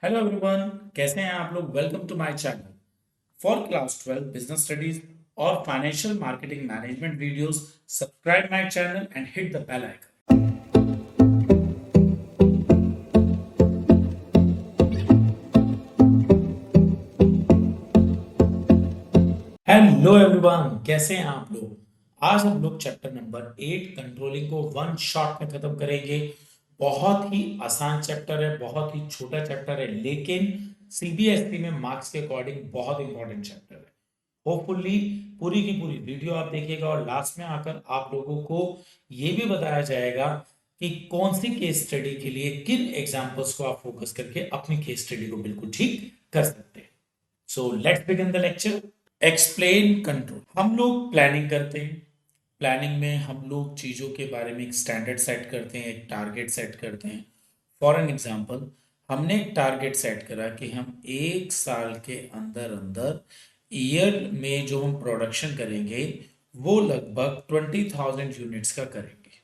Hello everyone, कैसे हैं आप लोग। Welcome to my channel for class 12 business studies और financial marketing management videos. Subscribe my channel and hit the bell icon. Hello everyone, कैसे हैं आप लोग। आज हम लोग चैप्टर नंबर 8 कंट्रोलिंग को वन शॉट में खत्म करेंगे। बहुत ही आसान चैप्टर है, बहुत ही छोटा चैप्टर है, लेकिन सीबीएसई में मार्क्स के अकॉर्डिंग बहुत इंपॉर्टेंट चैप्टर है। होपफुली पूरी की पूरी वीडियो आप देखिएगा और लास्ट में आकर आप लोगों को ये भी बताया जाएगा कि कौन सी केस स्टडी के लिए किन एग्जांपल्स को आप फोकस करके अपनी केस स्टडी को बिल्कुल ठीक कर सकते हैं। So let's begin the lecture. Explain control. हम लोग प्लानिंग करते हैं। प्लानिंग में हम लोग चीज़ों के बारे में एक स्टैंडर्ड सेट करते हैं, एक टारगेट सेट करते हैं। फॉर एन एग्जांपल, हमने एक टारगेट सेट करा कि हम एक साल के अंदर अंदर ईयर में जो हम प्रोडक्शन करेंगे वो लगभग 20,000 यूनिट्स का करेंगे।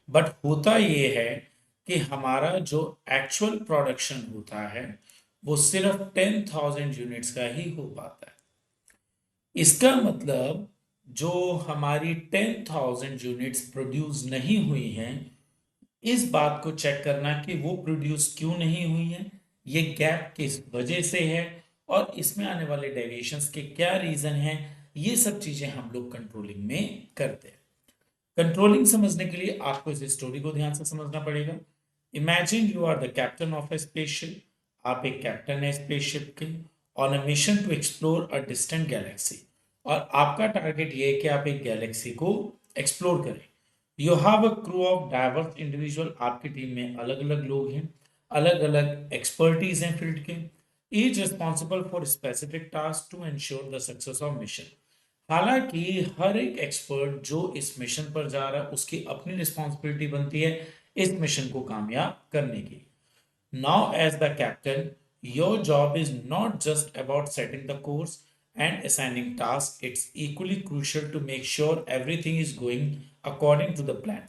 बट होता ये है कि हमारा जो एक्चुअल प्रोडक्शन होता है वो सिर्फ 10,000 यूनिट्स का ही हो पाता है। इसका मतलब जो हमारी 10,000 यूनिट्स प्रोड्यूस नहीं हुई हैं, इस बात को चेक करना कि वो प्रोड्यूस क्यों नहीं हुई है, ये गैप किस वजह से है और इसमें आने वाले डेविएशंस के क्या रीजन हैं, ये सब चीजें हम लोग कंट्रोलिंग में करते हैं। कंट्रोलिंग समझने के लिए आपको इस स्टोरी को ध्यान से समझना पड़ेगा। Imagine you are the captain of a spaceship. आप एक कैप्टन है स्पेसशिप के, on a mission to explore a distant galaxy. और आपका टारगेट ये है कि आप एक गैलेक्सी को एक्सप्लोर करें। You have a crew of diverse individual. आपकी टीम में अलग अलग लोग हैं, अलग अलग एक्सपर्टीज हैं फील्ड के। Each responsible for specific task to ensure the success of mission. हालांकि हर एक एक्सपर्ट जो इस मिशन पर जा रहा है उसकी अपनी रिस्पॉन्सिबिलिटी बनती है इस मिशन को कामयाब करने की। Now as the captain, your job is not just about setting the course and assigning task, it's equally crucial to make sure everything is going according to the plan.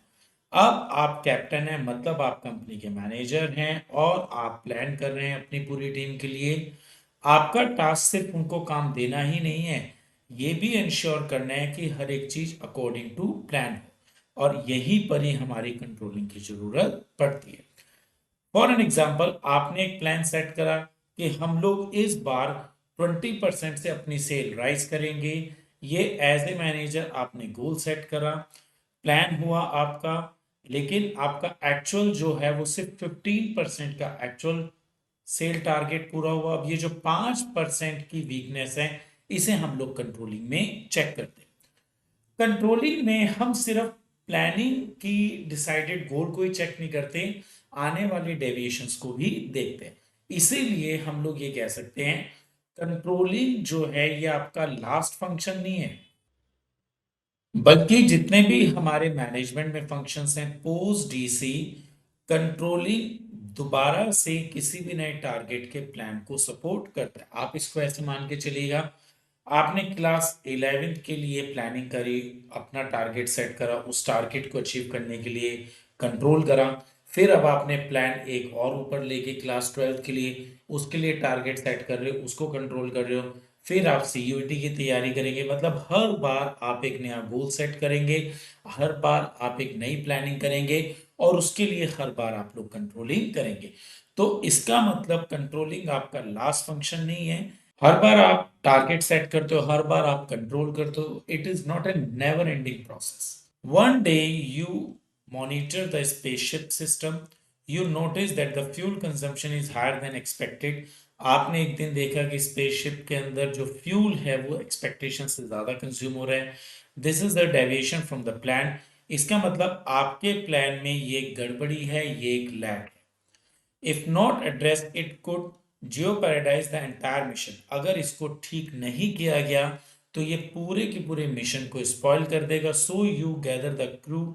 अब आप captain हैं, मतलब आप company के manager हैं और आप plan कर रहे हैं अपनी पूरी टीम के लिए। आपका टास्क सिर्फ उनको काम देना ही नहीं है, ये भी इंश्योर करना है कि हर एक चीज अकॉर्डिंग टू प्लान हो। और यही पर ही हमारी कंट्रोलिंग की जरूरत पड़ती है। फॉर एन एग्जाम्पल, आपने एक प्लान सेट करा कि हम लोग इस बार 20% से अपनी सेल राइज करेंगे। ये एज ए मैनेजर आपने गोल सेट करा, प्लान हुआ आपका, लेकिन आपका एक्चुअल जो है वो सिर्फ 15% का एक्चुअल सेल टारगेट पूरा हुआ। अब ये जो 5% की वीकनेस है, इसे हम लोग कंट्रोलिंग में चेक करते हैं। कंट्रोलिंग में हम सिर्फ प्लानिंग की डिसाइडेड गोल को ही चेक नहीं करते, आने वाले डेविएशंस को भी देखते हैं। इसीलिए हम लोग ये कह सकते हैं कंट्रोलिंग जो है ये आपका लास्ट फंक्शन नहीं है, बल्कि जितने भी हमारे मैनेजमेंट में फंक्शंस हैं पोस्ट डीसी, कंट्रोलिंग दोबारा से किसी भी नए टारगेट के प्लान को सपोर्ट करता है। आप इसको ऐसे मान के चलिएगा, आपने क्लास 11th के लिए प्लानिंग करी, अपना टारगेट सेट करा, उस टारगेट को अचीव करने के लिए कंट्रोल करा। फिर अब आपने प्लान एक और ऊपर लेके क्लास 12th के लिए, उसके लिए टारगेट सेट कर रहे हो, उसको कंट्रोल कर रहे हो। फिर आप सीयूईटी की तैयारी करेंगे, मतलब हर बार आप एक नया गोल सेट करेंगे, हर बार आप एक नई प्लानिंग करेंगे और उसके लिए हर बार आप लोग कंट्रोलिंग करेंगे। तो इसका मतलब कंट्रोलिंग आपका लास्ट फंक्शन नहीं है। हर बार आप टारगेट सेट करते हो, हर बार आप कंट्रोल करते हो। It is not a never ending process. One day you monitor the spaceship system, you notice that the fuel consumption is higher than expected. आपने एक दिन देखा कि स्पेसशिप के अंदर जो फ्यूल है वो एक्सपेक्टेशन से ज्यादा कंज्यूम हो रहा है। This is the deviation from the plan. इसका मतलब आपके प्लान में ये गड़बड़ी है, ये एक लैग है। If not address it could jeopardize the entire mission. अगर इसको ठीक नहीं किया गया तो ये पूरे के पूरे मिशन को स्पॉइल कर देगा। So you gather the crew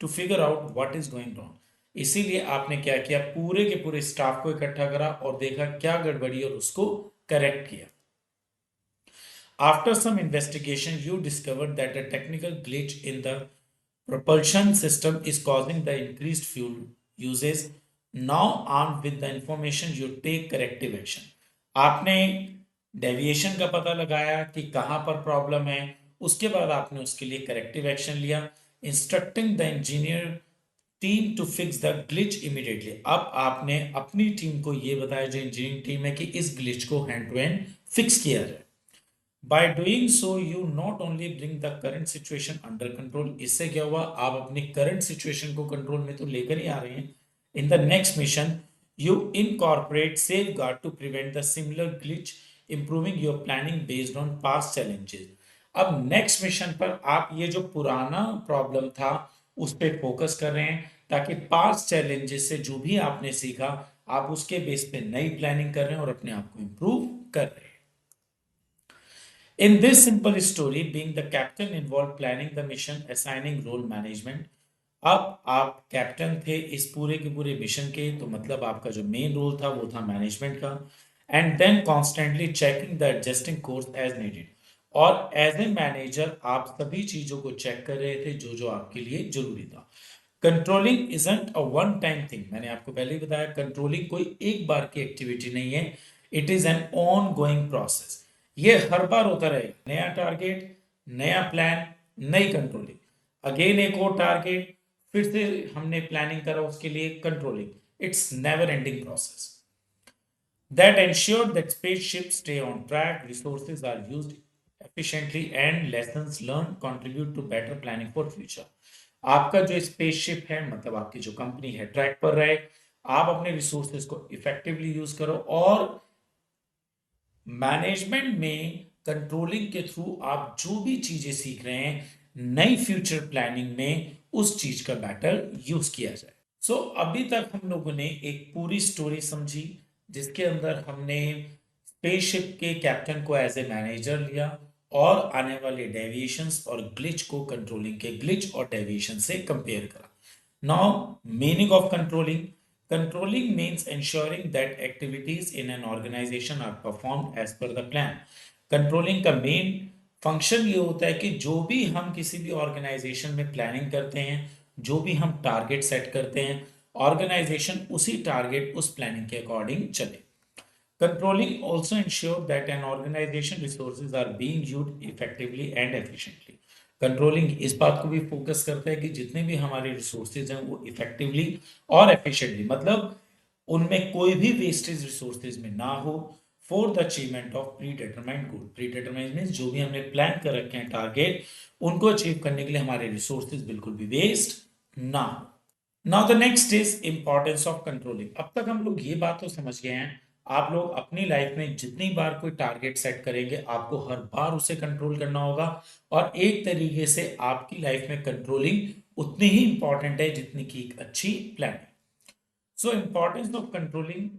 to figure out what is going wrong. इसीलिए आपने क्या किया, पूरे के पूरे स्टाफ को इकट्ठा करा और देखा क्या गड़बड़ी और उसको करेक्ट किया। After some investigation, you discovered that a technical glitch in the propulsion system is causing the increased fuel usage. Now armed with the information you take corrective action. आपने डेविएशन का पता लगाया कि कहाँ पर प्रॉब्लम है, उसके बाद आपने उसके लिए करेक्टिव एक्शन लिया। Instructing the engineer team to fix the glitch immediately. अब आपने अपनी टीम को ये बताया, जो इंजीनियरिंग टीम है, कि इस ग्लिच को हैंड टू हैंड फिक्स किया जाए। By doing so you not only bring the current situation under control. इससे क्या हुआ, आप अपनी करंट सिचुएशन को कंट्रोल में तो लेकर ही आ रहे हैं। In the next mission you incorporate safeguard to prevent the similar glitch, improving your planning based on past challenges. अब नेक्स्ट मिशन पर आप ये जो पुराना प्रॉब्लम था उस पर फोकस कर रहे हैं, ताकि पास्ट चैलेंजेस से जो भी आपने सीखा आप उसके बेस पे नई प्लानिंग कर रहे हैं और अपने आप को इंप्रूव कर रहे हैं। In this simple story, being the captain involved planning the mission, assigning role management. अब आप कैप्टन थे इस पूरे के पूरे मिशन के, तो मतलब आपका जो मेन रोल था वो था मैनेजमेंट का। And then constantly checking the adjusting course as needed. और एज ए मैनेजर आप सभी चीजों को चेक कर रहे थे जो जो आपके लिए जरूरी था। Controlling isn't a one time thing. मैंने आपको पहले ही बताया, कंट्रोलिंग कोई एक बार की एक्टिविटी नहीं है, it is an on going process. ये हर बार होता रहेगा, नया टारगेट, नया प्लान, नई कंट्रोलिंग, अगेन एक और टारगेट, फिर से हमने प्लानिंग करा उसके लिए controlling. It's never ending process that ensure that spaceships stay on track, resources are used efficiently, and lessons learned contribute to better planning for future. आपका जो स्पेसशिप है, मतलब आपकी जो कंपनी है, ट्रैक पर रहे, आप अपने रिसोर्सेज को इफेक्टिवली यूज करो, और मैनेजमेंट में कंट्रोलिंग के थ्रू आप जो भी चीजें सीख रहे हैं नई फ्यूचर प्लानिंग में उस चीज का बेटर यूज किया जाए। सो अभी तक हम लोगों ने एक पूरी स्टोरी समझी, जिसके अंदर हमने स्पेसशिप के कैप्टन को एज ए मैनेजर लिया और आने वाले डेविएशंस और ग्लिच को कंट्रोलिंग के ग्लिच और डेविएशन से कंपेयर करा। Now meaning of controlling. Controlling means ensuring that activities in an organization are performed as per the plan. Controlling का मेन फंक्शन ये होता है कि जो भी हम किसी भी ऑर्गेनाइजेशन में प्लानिंग करते हैं, जो भी हम टारगेट सेट करते हैं, ऑर्गेनाइजेशन उसी टारगेट उस प्लानिंग के अकॉर्डिंग चले। Controlling also ensure that an organization resources are being used effectively and efficiently. Controlling इस बात को भी फोकस करता है कि जितने भी हमारे रिसोर्सेज हैं वो इफेक्टिवली और एफिशिएंटली, मतलब उनमें कोई भी वेस्टेज रिसोर्सेज में ना हो, for the achievement of pre determined goal. Pre determined means जो भी हमने प्लान कर रखे हैं टारगेट, उनको अचीव करने के लिए हमारे रिसोर्सेज बिल्कुल भी वेस्ट ना हो। Now the next is importance of controlling. अब तक हम लोग ये बात तो समझ गए हैं, आप लोग अपनी लाइफ में जितनी बार कोई टारगेट सेट करेंगे आपको हर बार उसे कंट्रोल करना होगा, और एक तरीके से आपकी लाइफ में कंट्रोलिंग उतनी ही इंपॉर्टेंट है जितनी की एक अच्छी planning. So importance of controlling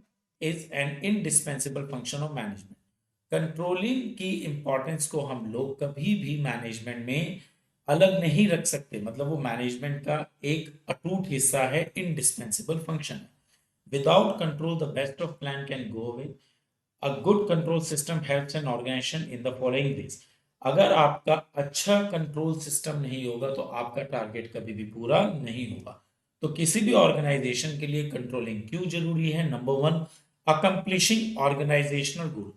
is an indispensable function of management. Controlling की इंपॉर्टेंस को हम लोग कभी भी मैनेजमेंट में अलग नहीं रख सकते, मतलब वो मैनेजमेंट का एक अटूट हिस्सा है, इनडिस्पेंसिबल फंक्शन है। Without control the best of plan can go away. A good control system helps an organization in the following ways. अगर आपका अच्छा कंट्रोल सिस्टम नहीं होगा तो आपका टारगेट कभी भी पूरा नहीं होगा। तो किसी भी ऑर्गेनाइजेशन के लिए कंट्रोलिंग क्यों जरूरी है? नंबर वन, अकम्प्लिशिंग ऑर्गेनाइजेशनल गोल।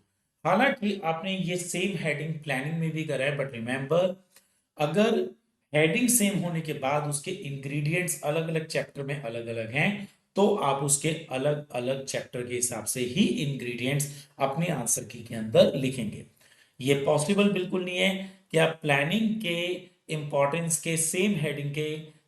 हालांकि आपने ये सेम हेडिंग प्लानिंग में भी करा है, बट रिमेंबर, अगर हेडिंग सेम होने के बाद उसके इंग्रेडिएंट्स अलग अलग चैप्टर में अलग अलग हैं, तो आप उसके अलग अलग चैप्टर के हिसाब से ही इंग्रेडिएंट्स अपने आंसर की के अंदर लिखेंगे। ये पॉसिबल बिल्कुल नहीं है कि आप प्लानिंग के इंपॉर्टेंस के सेम हेडिंग के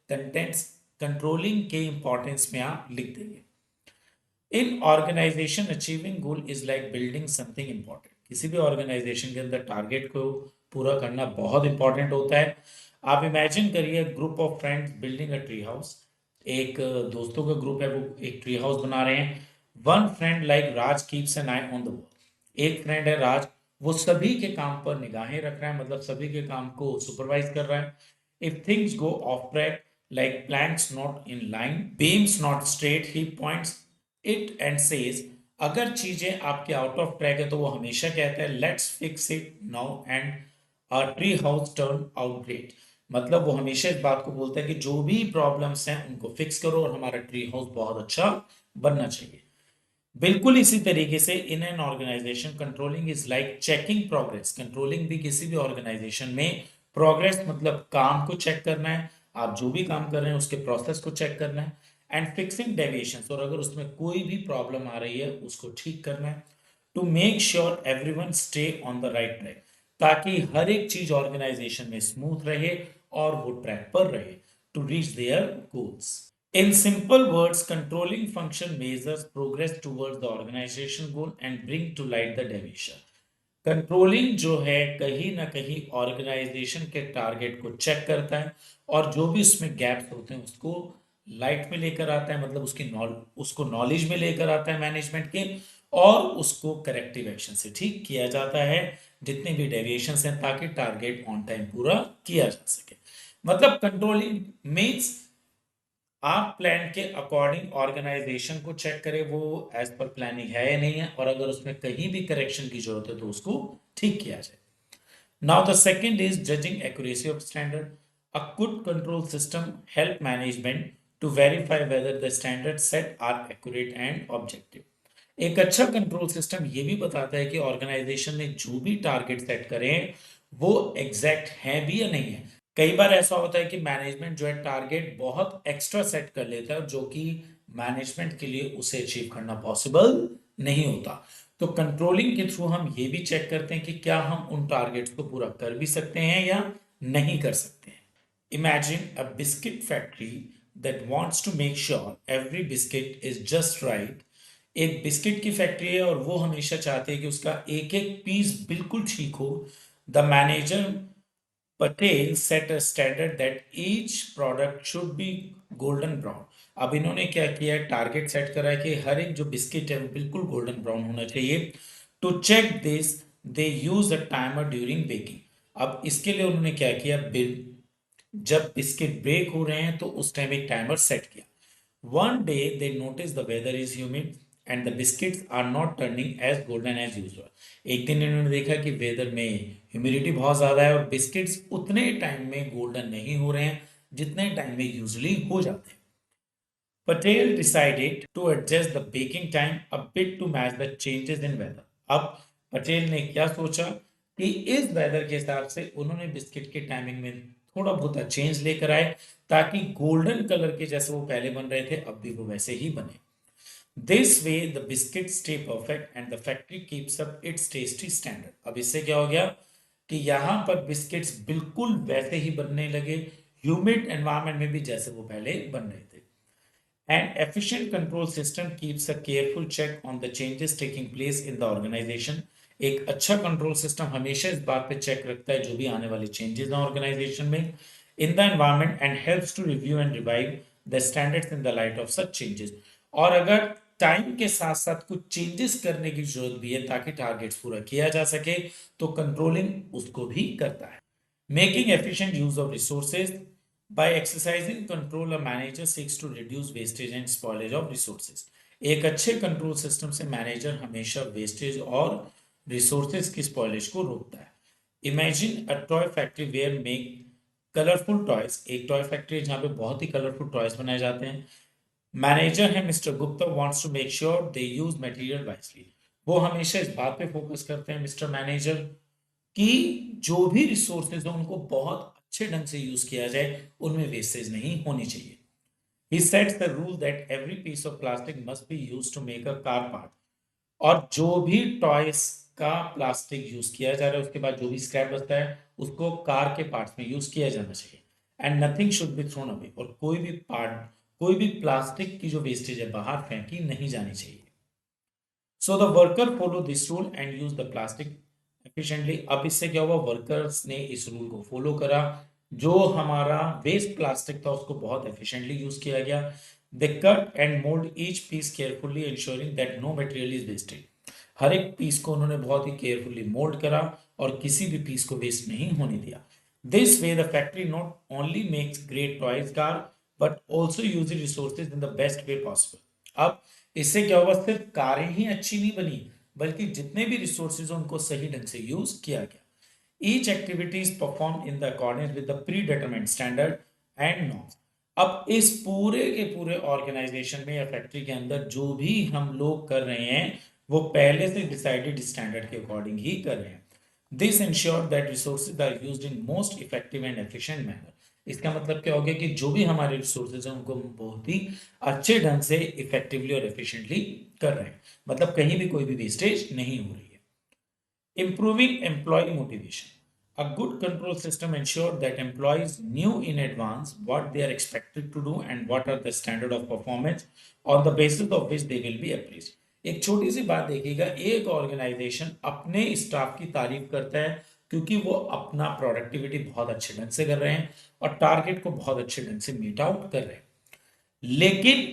कंटेंट्स कंट्रोलिंग के इंपॉर्टेंस में आप लिख देंगे। In organization achieving goal is like building something important. किसी भी ऑर्गेनाइजेशन के अंदर टारगेट को पूरा करना बहुत इंपॉर्टेंट होता है। आप इमेजिन करिए group of friends building a tree house. एक दोस्तों का ग्रुप है, वो एक ट्री हाउस बना रहे हैं। One friend like Raj keeps an eye on the wall. एक फ्रेंड है राज, वो सभी के काम पर निगाहें रख रहा है, मतलब सभी के काम को सुपरवाइज कर रहा है। If things go off track, like planks not in line, beams not straight, he points it and says. अगर चीजें आपके आउट ऑफ ट्रैक है तो वो हमेशा कहता है let's fix it now and our tree house turn out great. मतलब वो हमेशा इस बात को बोलता है कि जो भी प्रॉब्लम्स हैं उनको फिक्स करो और हमारा ट्री हाउस बहुत अच्छा बनना चाहिए। बिल्कुल इसी तरीके से in an organization controlling is like checking progress. Controlling भी किसी भी ऑर्गेनाइजेशन में प्रोग्रेस मतलब काम को चेक करना है, आप जो भी काम कर रहे हैं उसके प्रोसेस को चेक करना है, एंड फिक्सिंग डेविएशंस, और अगर उसमें कोई भी प्रॉब्लम आ रही है उसको ठीक करना है, to make sure everyone stay on the right track, ताकि हर एक चीज ऑर्गेनाइजेशन में स्मूथ रहे और वो ट्रैक पर रहे to reach their goals. In simple words, controlling function measures progress towards the organization goal and bring to light the deviation. Controlling जो है कहीं ना कहीं ऑर्गेनाइजेशन के टारगेट को चेक करता है और जो भी उसमें गैप्स होते हैं उसको लाइट में लेकर आता है, मतलब उसको नॉलेज में लेकर आता है मैनेजमेंट के, और उसको करेक्टिव एक्शन से ठीक किया जाता है जितने भी डेविएशन हैं, ताकि टारगेट ऑन टाइम पूरा किया जा सके। मतलब कंट्रोलिंग मीन्स आप प्लान के अकॉर्डिंग ऑर्गेनाइजेशन को चेक करें वो एज पर प्लानिंग है या नहीं है, और अगर उसमें कहीं भी करेक्शन की जरूरत है तो उसको ठीक किया जाए। Now the second is judging accuracy of standard. A good control system help management to verify whether the standard set are accurate and objective. एक अच्छा कंट्रोल सिस्टम ये भी बताता है कि ऑर्गेनाइजेशन ने जो भी टारगेट सेट करे हैं वो एग्जैक्ट है भी या नहीं है। कई बार ऐसा होता है कि मैनेजमेंट जो है टारगेट बहुत एक्स्ट्रा सेट कर लेता है जो कि मैनेजमेंट के लिए उसे अचीव करना पॉसिबल नहीं होता। तो कंट्रोलिंग के थ्रू हम ये भी चेक करते हैं कि क्या हम उन टारगेट्स को पूरा कर भी सकते हैं या नहीं कर सकते हैं। Imagine a biscuit factory that wants to make sure every biscuit is just right. एक बिस्किट की फैक्ट्री है और वो हमेशा चाहते हैं कि उसका एक एक पीस बिल्कुल ठीक हो। The manager Patel set a standard that each product should be golden brown. अब इन्होंने क्या किया है, टारगेट सेट करा है कि हर एक जो बिस्किट है वो बिल्कुल गोल्डन ब्राउन होना चाहिए। To check this they use a timer during baking. अब इसके लिए उन्होंने क्या किया, जब बिस्किट ब्रेक हो रहे हैं तो उस टाइम एक टाइमर सेट किया। One day they notice the weather is humid and the biscuits are not turning as golden as usual. एक दिन इन्होंने देखा कि वेदर में ह्यूमिडिटी बहुत ज्यादा है और बिस्किट्स उतने टाइम में गोल्डन नहीं हो रहे हैं जितने टाइम में यूजुअली हो जाते हैं। Patel decided to adjust the baking time a bit to match the changes in weather. अब पटेल ने क्या सोचा कि इस वेदर के हिसाब से उन्होंने बिस्किट के टाइमिंग में थोड़ा बहुत चेंज लेकर आए ताकि गोल्डन कलर के जैसे वो पहले बन रहे थे अब भी वो वैसे ही बने। This way the biscuit stay perfect and the factory keeps up it's tasty standard. अब इससे क्या हो गया कि यहाँ पर बिस्किट्स बिल्कुल वैसे ही बनने लगे, ह्यूमिड एनवायरनमेंट में भी जैसे वो पहले बन रहे थे। An efficient control system keeps a careful check on the changes taking place in the organization. एक अच्छा कंट्रोल सिस्टम हमेशा इस बात पे चेक रखता है जो भी आने वाले चेंजेस हैं ऑर्गेनाइजेशन में in the environment and helps to review and revive the standards in the light of such changes. और अगर टाइम के साथ साथ कुछ चेंजेस करने की जरूरत भी है ताकि टारगेट्स पूरा किया जा सके तो कंट्रोलिंग उसको भी करता है। Making efficient use of resources. By exercising control, a manager seeks to reduce wastage and spoilage of resources. एक अच्छे कंट्रोल सिस्टम से मैनेजर हमेशा वेस्टेज और रिसोर्सेज की स्पॉइलेज को रोकता है। Imagine a toy factory where make colourful toys. एक टॉय फैक्ट्री जहाँ पे बहुत ही कलरफुल टॉयज बनाए जाते हैं। मैनेजर है mister Gupta wants to make sure they use material wisely. वो हमेशा इस बात पे फोकस करते हैं मिस्टर मैनेजर कि जो भी रिसोर्सेज हैं उनको बहुत अच्छे ढंग से यूज किया जाए, उनमें वेस्टेज नहीं होनी चाहिए। He sets the rule that every piece of plastic must be used to make a car part। और जो भी टॉयस का प्लास्टिक यूज किया जा रहा है उसके बाद जो भी स्क्रैप बचता है उसको कार के पार्ट्स में यूज किया जाना चाहिए। And nothing should be thrown away. और कोई भी प्लास्टिक की जो वेस्टेज है बाहर फेंकी नहीं जानी चाहिए। So the worker follow this rule and use the plastic efficiently. अब इससे क्या हुआ, वर्कर्स ने इस रूल को फॉलो करा, जो हमारा वेस्ट प्लास्टिक था उसको बहुत एफिशिएंटली यूज किया गया। They cut and mould each piece carefully ensuring that no material is wasted. हर एक पीस को उन्होंने बहुत ही केयरफुली मोल्ड करा और किसी भी पीस को वेस्ट नहीं होने दिया। This way the factory not only makes great toys car but also use resources in the best way possible. अब इससे क्या हुआ, सिर्फ कारें ही अच्छी नहीं बनी बल्कि जितने भी रिसोर्सेज उनको सही ढंग से यूज किया गया। Each activity is perform in the accordance with the pre determined standard and norms. अब इस पूरे के पूरे ऑर्गेनाइजेशन में या फैक्ट्री के अंदर जो भी हम लोग कर रहे हैं वो पहले से डिसाइडेड स्टैंडर्ड के अकॉर्डिंग ही कर रहे हैं। This ensure that resources are used in most effective and efficient manner. इसका मतलब क्या हो गया कि जो भी हमारे रिसोर्सेज हैं उनको हम बहुत ही अच्छे ढंग से इफेक्टिवली और एफिशिएंटली कर रहे हैं, मतलब कहीं भी कोई भी वेस्टेज नहीं हो रही है। Improving employee motivation. A good control system ensures that employees knew in advance what they are expected to do and what are the standard of performance on the basis of which they will be appraised. एक छोटी सी बात देखिएगा, एक organisation अपने staff की तारीफ करता है क्योंकि वो अपना प्रोडक्टिविटी बहुत अच्छे ढंग से कर रहे हैं और टारगेट को बहुत अच्छे ढंग से मीट आउट कर रहे हैं। लेकिन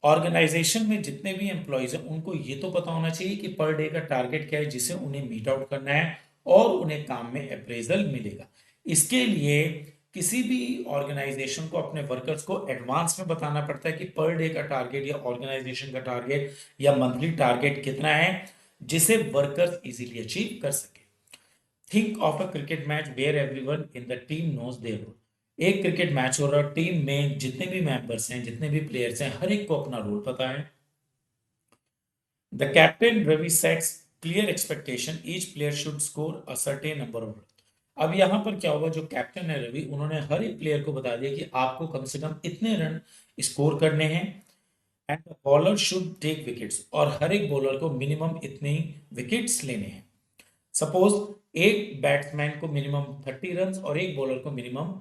ऑर्गेनाइजेशन में जितने भी एम्प्लॉयज हैं उनको ये तो पता होना चाहिए कि पर डे का टारगेट क्या है जिसे उन्हें मीट आउट करना है और उन्हें काम में अप्रेजल मिलेगा। इसके लिए किसी भी ऑर्गेनाइजेशन को अपने वर्कर्स को एडवांस में बताना पड़ता है कि पर डे का टारगेट या ऑर्गेनाइजेशन का टारगेट या मंथली टारगेट कितना है जिसे वर्कर्स इजीली अचीव कर सके। Think of a cricket match where everyone in the team knows their role. एक क्रिकेट मैच हो रहा है, टीम में जितने भी मेंबर्स हैं, जितने भी प्लेयर्स हैं, हर एक को अपना रोल पता है। The captain Ravi sets clear expectation each player should score a certain number of. अब यहां पर क्या होगा, जो कैप्टन है रवि, उन्होंने हर एक प्लेयर को बता दिया कि आपको कम से कम इतने रन स्कोर करने हैं and the bowler should take wickets, और हर एक बॉलर को मिनिमम इतने विकेट्स लेने हैं। सपोज एक बैट्समैन को मिनिमम 30 रन और एक बॉलर को मिनिमम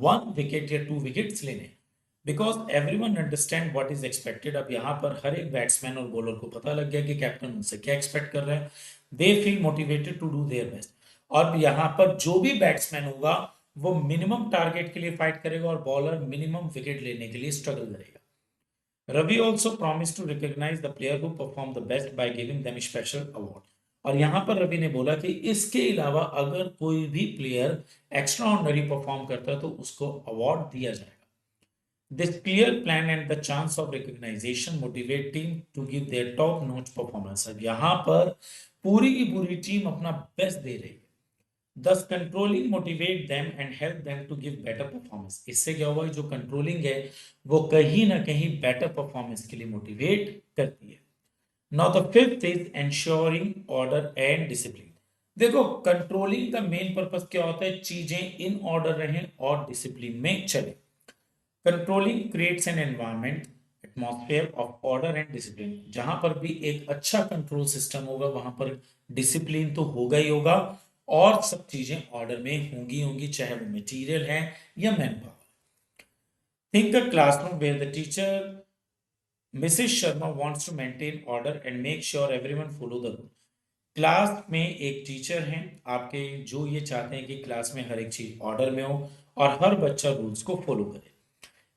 1 विकेट या 2 विकेट्स लेने, because everyone understand what is expected. अब यहाँ पर हर एक बैट्समैन और बॉलर को पता लग गया कि कैप्टन उनसे क्या एक्सपेक्ट कर रहे हैं। They feel motivated to do their best. और यहाँ पर जो भी बैट्समैन होगा वो मिनिमम टारगेट के लिए फाइट करेगा और बॉलर मिनिमम विकेट लेने के लिए स्ट्रगल करेगा। Ravi also promise to recognise the player who perform the best by giving them special award. और यहां पर रवि ने बोला कि इसके अलावा अगर कोई भी प्लेयर एक्स्ट्रा ऑर्डिनरी परफॉर्म करता है तो उसको अवार्ड दिया जाएगा। This clear plan and the chance of recognition motivate team to give their top notch performance. अब यहां पर पूरी की पूरी टीम अपना बेस्ट दे रही है। This controlling motivate them and help them to give better performance. इससे क्या हुआ, जो कंट्रोलिंग है वो कहीं ना कहीं बेटर परफॉर्मेंस के लिए मोटिवेट करती है। Now the fifth is ensuring order and discipline. देखो, कंट्रोलिंग का मेन पर्पस क्या होता है, चीजें इन ऑर्डर रहें और डिसिप्लिन में चले। Controlling creates an environment atmosphere of order and discipline. जहां पर भी एक अच्छा कंट्रोल सिस्टम होगा वहां पर डिसिप्लिन तो होगा ही होगा और सब चीजें ऑर्डर में होंगी होंगी, चाहे वो मटेरियल है या man power. Think a classroom where the teacher Mrs. Sharma wants to maintain order and make sure everyone follow the rule. Class में एक टीचर हैं आपके जो ये चाहते हैं कि क्लास में हर एक चीज ऑर्डर में हो और हर बच्चा रूल्स को फॉलो करे।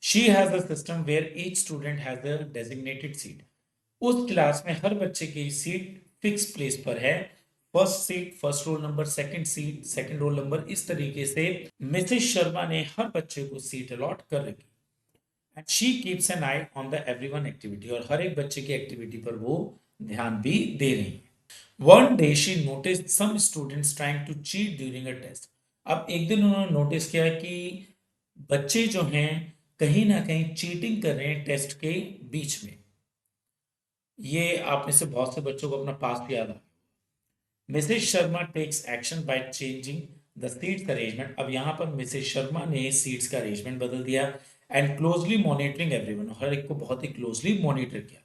She has a system where each student has a designated seat. उस क्लास में हर बच्चे की सीट फिक्स प्लेस पर है। First seat first roll number, second seat second roll number, इस तरीके से मिसेस शर्मा ने हर बच्चे को सीट अलॉट कर रखी। And she keeps an eye on the everyone activity, और हर एक बच्चे की एक्टिविटी पर वो ध्यान भी दे रही है। One day she notice some students trying to cheat during a test. अब एक दिन उन्होंने नोटिस किया कि बच्चे जो हैं कहीं ना कहीं चीटिंग कर रहे हैं टेस्ट के बीच में। ये आप में से बहुत से बच्चों को अपना पास्ट याद आ। Mrs Sharma takes action by changing the seats arrangement. अब यहाँ पर मिसेस शर्मा ने सीट्स का अरेंजमेंट बदल दिया एंड क्लोजली मॉनिटरिंग एवरीवन, हर एक को बहुत ही क्लोजली मॉनिटर किया।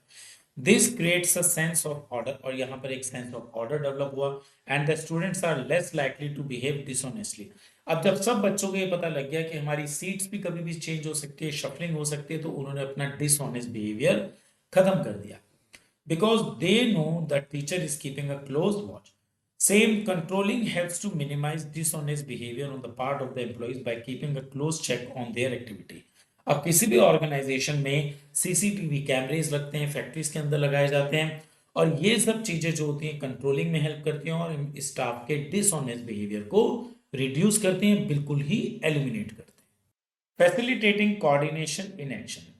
This creates a sense of order, और यहाँ पर एक सेंस ऑफ ऑर्डर डेवलप हुआ and the students are less likely to behave dishonestly. अब जब सब बच्चों को ये पता लग गया कि हमारी सीट्स भी कभी भी चेंज हो सकती है, शफलिंग हो सकती है, तो उन्होंने अपना डिसऑनेस्ट बिहेवियर खत्म कर दिया because they know that teacher is keeping a close watch. Same controlling helps to minimize dishonest behavior on the part of the employees by keeping a close check on their activity. अब किसी भी organisation में CCTV कैमरेज लगते हैं, factories के अंदर लगाए जाते हैं, और ये सब चीजें जो होती हैं कंट्रोलिंग में हेल्प करती हैं और स्टाफ के डिसऑनेस्ट बिहेवियर को रिड्यूस करती हैं, बिल्कुल ही एलिमिनेट करती हैं। Facilitating coordination in action.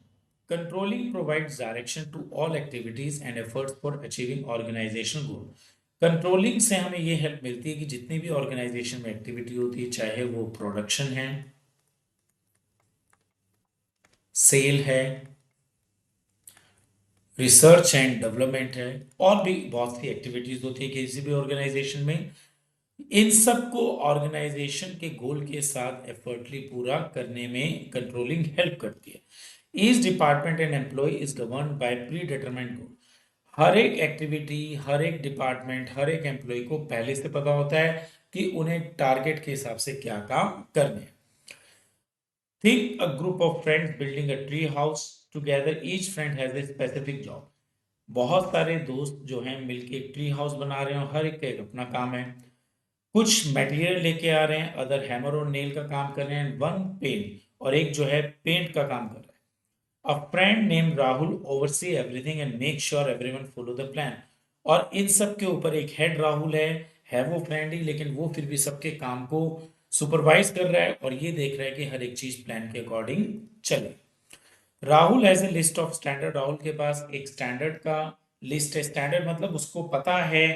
Controlling provides direction to all activities and efforts for achieving organizational goal. Controlling से हमें ये हेल्प मिलती है कि जितनी भी ऑर्गेनाइजेशन में एक्टिविटी होती है, चाहे वो प्रोडक्शन है, सेल है, रिसर्च एंड डेवलपमेंट है, और भी बहुत सी एक्टिविटीज होती है किसी भी ऑर्गेनाइजेशन में। इन सबको ऑर्गेनाइजेशन के गोल के साथ एफर्टली पूरा करने में कंट्रोलिंग हेल्प करती है। Each department and employee is govern by predetermined goal. हर एक एक्टिविटी, हर एक डिपार्टमेंट, हर एक एम्प्लॉय को पहले से पता होता है कि उन्हें टारगेट के हिसाब से क्या काम करने हैं। Think a group of friends building a tree house together, each friend has a specific job. बहुत सारे दोस्त जो हैं मिलके एक ट्री हाउस बना रहे हैं, हर एक का एक अपना काम है। कुछ मटेरियल लेके आ रहे हैं, अदर हैमर और नेल का काम कर रहे हैं, वन पेंट, और एक जो है पेंट का काम कर रहा है। A friend named Rahul oversee everything and make sure everyone follow the plan. और इन सब के ऊपर एक हेड राहुल है वो फ्रेंड ही, लेकिन वो फिर भी सबके काम को सुपरवाइज कर रहा है और ये देख रहा है कि हर एक चीज प्लान के अकॉर्डिंग चले। Rahul has a list of standard. Rahul के पास एक स्टैंडर्ड का लिस्ट है। स्टैंडर्ड मतलब उसको पता है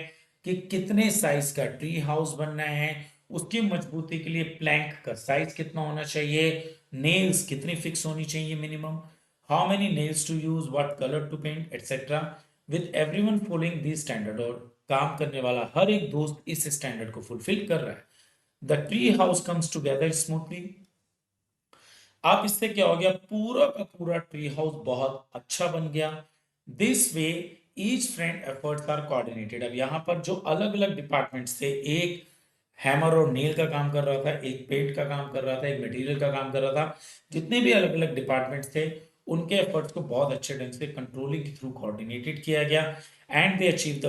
कि कितने साइज का ट्री हाउस बनना है, उसकी मजबूती के लिए प्लैंक का साइज कितना होना चाहिए, नेल्स कितनी फिक्स होनी चाहिए minimum, how many nails to use, what colour to paint etcetera, with everyone following this standard. और काम करने वाला हर एक दोस्त इस स्टैंडर्ड को फुलफिल कर रहा है। The tree house comes together smoothly. अब इससे क्या हो गया, पूरा का पूरा ट्री हाउस बहुत अच्छा बन गया। This way each friend efforts are coordinated. अब यहाँ पर जो अलग अलग डिपार्टमेंट्स थे, एक हैमर और नेल का काम कर रहा था, एक पेंट का काम कर रहा था, एक मटेरियल का काम कर रहा था, जितने भी अलग अलग डिपार्टमेंट्स थे उनके एफर्ट्स को बहुत अच्छे ढंग से कंट्रोलिंग के थ्रू कोऑर्डिनेटेड किया गया and they achieve the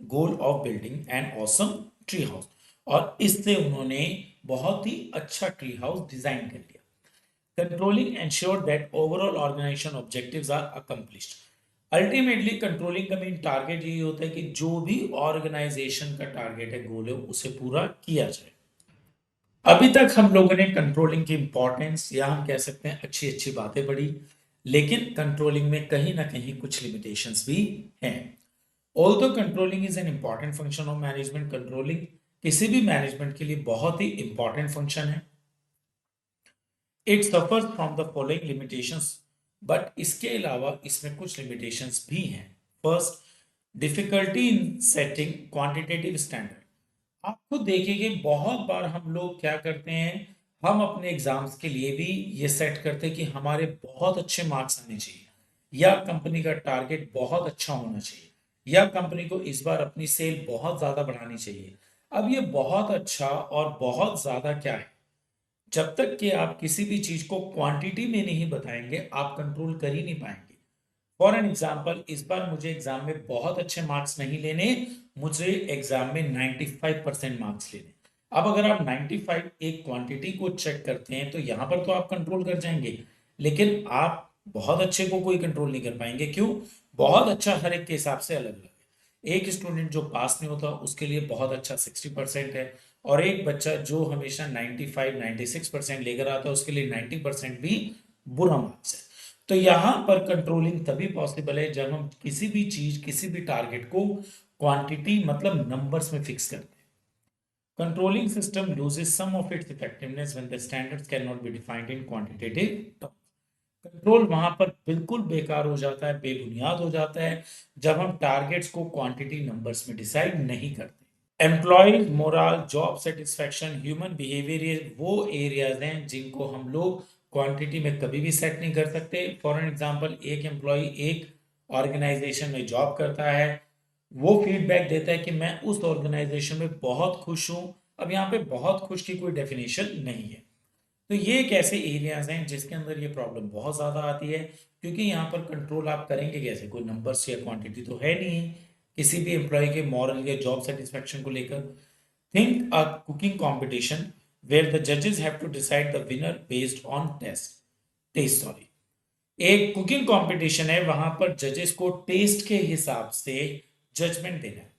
goal of building an awesome tree house. और इससे उन्होंने बहुत ही अच्छा ट्री हाउस डिजाइन कर लिया। Controlling ensure that overall organization objectives are accomplished. Ultimately controlling का मेन टारगेट यही होता है कि जो भी ऑर्गेनाइजेशन का टारगेट है, गोल है, उसे पूरा किया जाए। अभी तक हम लोगों ने कंट्रोलिंग की इंपॉर्टेंस या हम कह सकते हैं अच्छी अच्छी बातें पढ़ी, लेकिन कंट्रोलिंग में कहीं ना कहीं कुछ लिमिटेशंस भी हैं। Although controlling is an important function of management, controlling किसी भी मैनेजमेंट के लिए बहुत ही इंपॉर्टेंट फंक्शन है। It suffers from the following limitations, but इसके अलावा इसमें कुछ लिमिटेशंस भी हैं। First, difficulty in setting quantitative standard. आप खुद देखिए बहुत बार हम लोग क्या करते हैं, हम अपने एग्जाम्स के लिए भी ये सेट करते हैं कि हमारे बहुत अच्छे मार्क्स आने चाहिए, या कंपनी का टारगेट बहुत अच्छा होना चाहिए, या कंपनी को इस बार अपनी सेल बहुत ज्यादा बढ़ानी चाहिए। अब ये बहुत अच्छा और बहुत ज्यादा क्या है, जब तक कि आप किसी भी चीज को क्वांटिटी में नहीं बताएंगे आप कंट्रोल कर ही नहीं पाएंगे। फॉर एन एग्जाम्पल, इस बार मुझे एग्जाम में बहुत अच्छे मार्क्स नहीं लेने, मुझे एग्जाम में 95% मार्क्स लेने। अब अगर आप 95 एक क्वांटिटी को चेक करते हैं तो यहां पर तो आप कंट्रोल कर जाएंगे, लेकिन आप बहुत अच्छे को कोई कंट्रोल नहीं कर पाएंगे। क्यों? बहुत अच्छा हर एक के हिसाब से अलग अलग है। एक स्टूडेंट जो पास नहीं होता उसके लिए बहुत अच्छा 60% है, और एक बच्चा जो हमेशा 95 96% लेकर आता है उसके लिए 90% भी बुरा मार्क्स है। तो यहां पर कंट्रोलिंग तभी पॉसिबल है जब हम किसी भी चीज, किसी भी टारगेट को क्वांटिटी मतलब नंबर्स में फिक्स करते हैं। Controlling system loses some of its effectiveness when the standards can not be defined in quantitative terms. Control वहां पर बिल्कुल बेकार हो जाता है, बेबुनियाद हो जाता है, जब हम टारगेट्स को क्वांटिटी नंबर्स में डिसाइड नहीं करते। Employees moral, job satisfaction, human behaviour, ये वो एरियाज हैं जिनको हम लोग क्वांटिटी में कभी भी सेट नहीं कर सकते। फॉर एन एग्जांपल, एक एम्प्लॉय एक ऑर्गेनाइजेशन में जॉब करता है, वो फीडबैक देता है कि मैं उस ऑर्गेनाइजेशन में बहुत खुश हूं। अब यहाँ पे बहुत खुश की कोई डेफिनेशन नहीं है। तो ये एक ऐसे एरियाज हैं जिसके अंदर ये प्रॉब्लम बहुत ज़्यादा आती है, क्योंकि यहाँ पर कंट्रोल आप करेंगे कैसे, कोई नंबर्स या क्वांटिटी तो है नहीं किसी भी एम्प्लॉय के मॉरल या जॉब सेटिस्फैक्शन को लेकर। Think a cooking competition where the जजेस have to decide the winner based on taste sorry. एक कुकिंग कंपटीशन है, वहां पर जजेस को टेस्ट के हिसाब से जजमेंट देना है।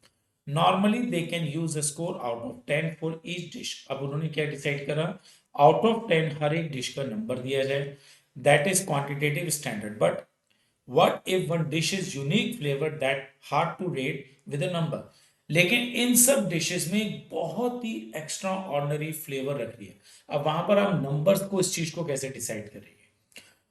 Normally they can use a score out of 10 for each dish. अब उन्होंने क्या डिसाइड करा, आउट ऑफ 10 हर एक डिश का नंबर दिया जाए, that is quantitative standard. But what if one dish is unique flavour that hard to rate with a number. लेकिन इन सब डिशेस में बहुत ही एक्स्ट्रा ऑर्डिनरी फ्लेवर रख रही है। अब वहां पर आप नंबर्स को, इस चीज को कैसे डिसाइड करेंगे?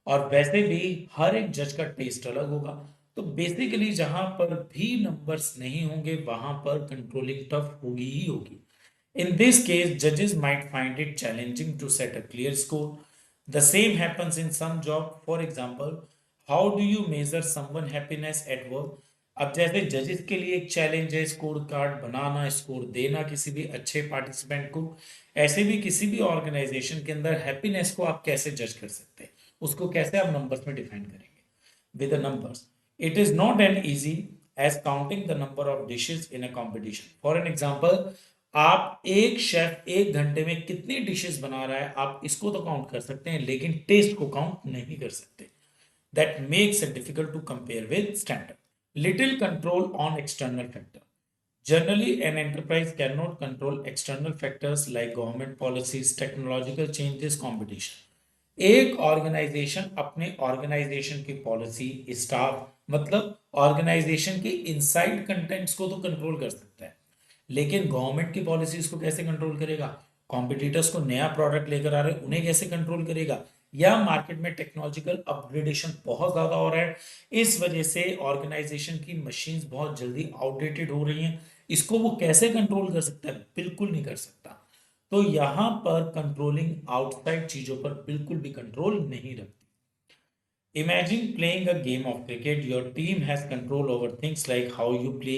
और वैसे भी हर एक जज का टेस्ट अलग होगा। तो बेसिकली जहां पर भी नंबर्स नहीं होंगे वहां पर कंट्रोलिंग टफ होगी ही होगी। In this case, judges might find it challenging to set a clear score. The same happens in some job. For example, how do you measure someone happiness at work? अब जैसे जजेस के लिए एक challenge है score card बनाना, score देना किसी भी अच्छे पार्टिसिपेंट को, ऐसे भी किसी भी ऑर्गेनाइजेशन के अंदर हैप्पीनेस को आप कैसे जज कर सकते हैं, उसको कैसे आप नंबर्स में डिफाइन करेंगे with the numbers. It is not an easy as counting the number of dishes in a competition. For an example, आप एक शेफ एक घंटे में कितनी डिशेस बना रहा है आप इसको तो काउंट कर सकते हैं, लेकिन टेस्ट को काउंट नहीं कर सकते। That makes it difficult to compare with standard. Little control on external factor. Generally, an enterprise cannot control external factors like government policies, technological changes, competition. एक ऑर्गेनाइजेशन अपने ऑर्गेनाइजेशन की पॉलिसी, स्टाफ, मतलब organisation के inside contents को तो control कर सकता है, लेकिन गवर्नमेंट की पॉलिसीज को कैसे कंट्रोल करेगा? कॉम्पिटिटर्स को नया प्रोडक्ट लेकर आ रहे हैं उन्हें कैसे कंट्रोल करेगा? या मार्केट में टेक्नोलॉजिकल अपग्रेडेशन बहुत ज्यादा हो रहा है, इस वजह से ऑर्गेनाइजेशन की मशीन्स बहुत जल्दी आउटडेटेड हो रही हैं, इसको वो कैसे कंट्रोल कर सकता है? बिल्कुल नहीं कर सकता। तो यहां पर कंट्रोलिंग आउटसाइड चीजों पर बिल्कुल भी कंट्रोल नहीं रखती। Imagine playing a game of cricket, your team has control over things like how you play.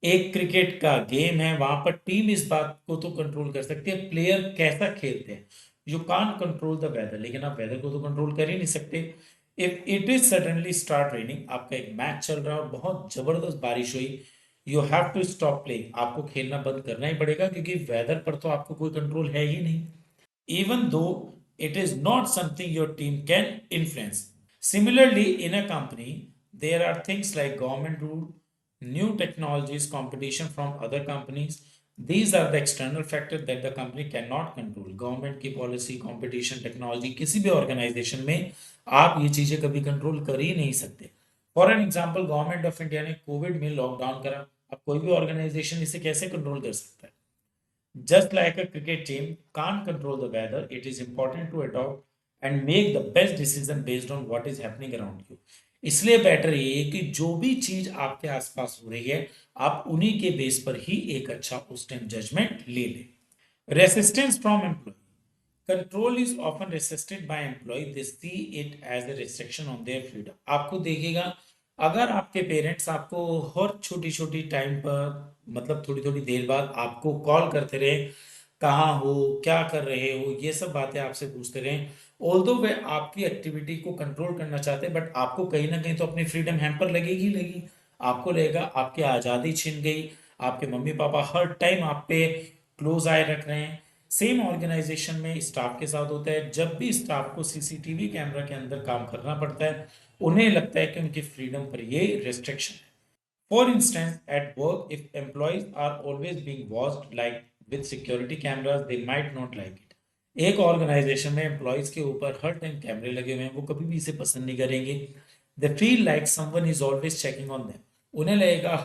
एक क्रिकेट का गेम है, वहां पर टीम इस बात को तो कंट्रोल कर सकती है प्लेयर कैसा खेलते हैं। You can't control the weather, लेकिन आप वेदर को तो कंट्रोल कर ही नहीं सकते। If it is suddenly start raining, आपका एक मैच चल रहा है और बहुत जबरदस्त बारिश हुई, you have to stop playing, आपको खेलना बंद करना ही पड़ेगा क्योंकि वेदर पर तो आपको कोई कंट्रोल है ही नहीं, even though it is not something your team can influence. Similarly, in a company, there are things like government rule, new technologies, competition from other companies. These are the external factors that the company cannot control. Government की policy, competition, technology, किसी भी organization में आप ये चीजें कभी control कर ही नहीं सकते। For an example, government of India ने कोविड में लॉकडाउन करा, अब कोई भी ऑर्गेनाइजेशन इसे कैसे कंट्रोल कर सकता है? Just like a cricket team can't control the weather, it is important to adopt and make the best decision based on what is happening around you. इसलिए बेटर ये है कि जो भी चीज आपके आसपास हो रही है, आप उन्हीं के बेस पर ही एक अच्छा उस टाइम जजमेंट ले लें। Resistance from employ. Control is often resisted by employ, they see it as a restriction on their freedom. आपको देखिएगा, अगर आपके पेरेंट्स आपको हर छोटी छोटी टाइम पर, मतलब थोड़ी थोड़ी देर बाद आपको कॉल करते रहे, कहाँ हो, क्या कर रहे हो, ये सब बातें आपसे पूछते रहे, ऑल्दो वे आपकी एक्टिविटी को कंट्रोल करना चाहते हैं, बट आपको कहीं ना कहीं तो अपनी फ्रीडम हैम्पर लगेगी लगी। आपको लगेगा आपकी आज़ादी छिन गई, आपके मम्मी पापा हर टाइम आप पे क्लोज आए रख रहे हैं। सेम ऑर्गेनाइजेशन में स्टाफ के साथ होता है, जब भी स्टाफ को सीसीटीवी कैमरा के अंदर काम करना पड़ता है, उन्हें लगता है कि उनकी फ्रीडम पर ये रिस्ट्रिक्शन है। For instance, at work, if employees are always being watched, like with security cameras, they might not like it. एक ऑर्गेनाइजेशन में एम्प्लॉयज के ऊपर हर टाइम कैमरे लगे हुए हैं, वो कभी भी इसे पसंद नहीं करेंगे। They feel like someone is always checking on them. उन्हें लगेगा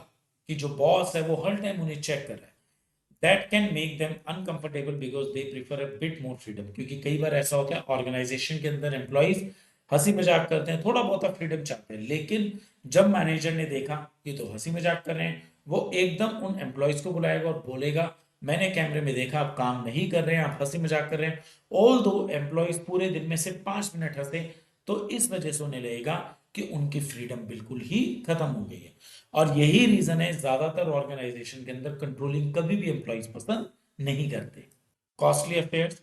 कि जो बॉस है वो हर टाइम उन्हें चेक कर रहा है। That can make them uncomfortable because they prefer a bit more freedom. क्योंकि कई बार ऐसा होता है ऑर्गेनाइजेशन के अंदर एम्प्लॉयज हंसी मजाक करते हैं, थोड़ा बहुत फ्रीडम चाहते हैं, लेकिन जब मैनेजर ने देखा ये तो हंसी मजाक कर रहे हैं, वो एकदम उन एम्प्लॉयज को बुलाएगा और बोलेगा मैंने कैमरे में देखा आप काम नहीं कर रहे हैं, आप हंसी मजाक कर रहे हैं। ऑल दो एम्प्लॉयज पूरे दिन में से 5 मिनट हंसे, तो इस वजह से उन्हें लगेगा कि उनकी फ्रीडम बिल्कुल ही खत्म हो गई है। और यही रीजन है ज्यादातर ऑर्गेनाइजेशन के अंदर कंट्रोलिंग कभी भी एम्प्लॉयज पसंद नहीं करते। Costly affairs.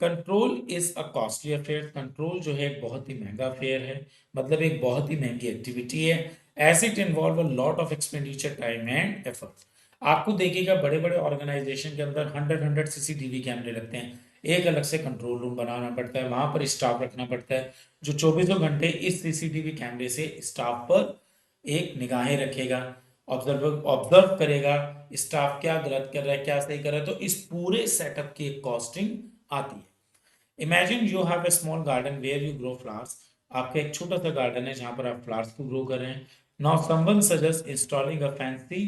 Control is a costly affair. Control जो है एक बहुत ही महंगा अफेयर है, मतलब एक बहुत ही महंगी एक्टिविटी है, as it involve a lot of expenditure, time and efforts. आपको देखिएगा बड़े बड़े ऑर्गेनाइजेशन के अंदर 100 सीसीटीवी कैमरे लगते हैं, एक अलग से कंट्रोल रूम बनाना पड़ता है, वहां पर स्टाफ रखना पड़ता है जो चौबीसों घंटे इस सीसीटीवी कैमरे से स्टाफ पर एक निगाहें रखेगा, ऑब्जर्व ऑब्जर्व करेगा स्टाफ क्या गलत कर रहा है क्या सही कर रहा है। तो इस पूरे सेटअप की एक कॉस्टिंग आती है। Imagine you have a small garden where you grow flowers. आपका एक छोटा सा गार्डन है जहां पर आप फ्लावर्स को ग्रो कर रहे हैं। Now someone suggest installing a fancy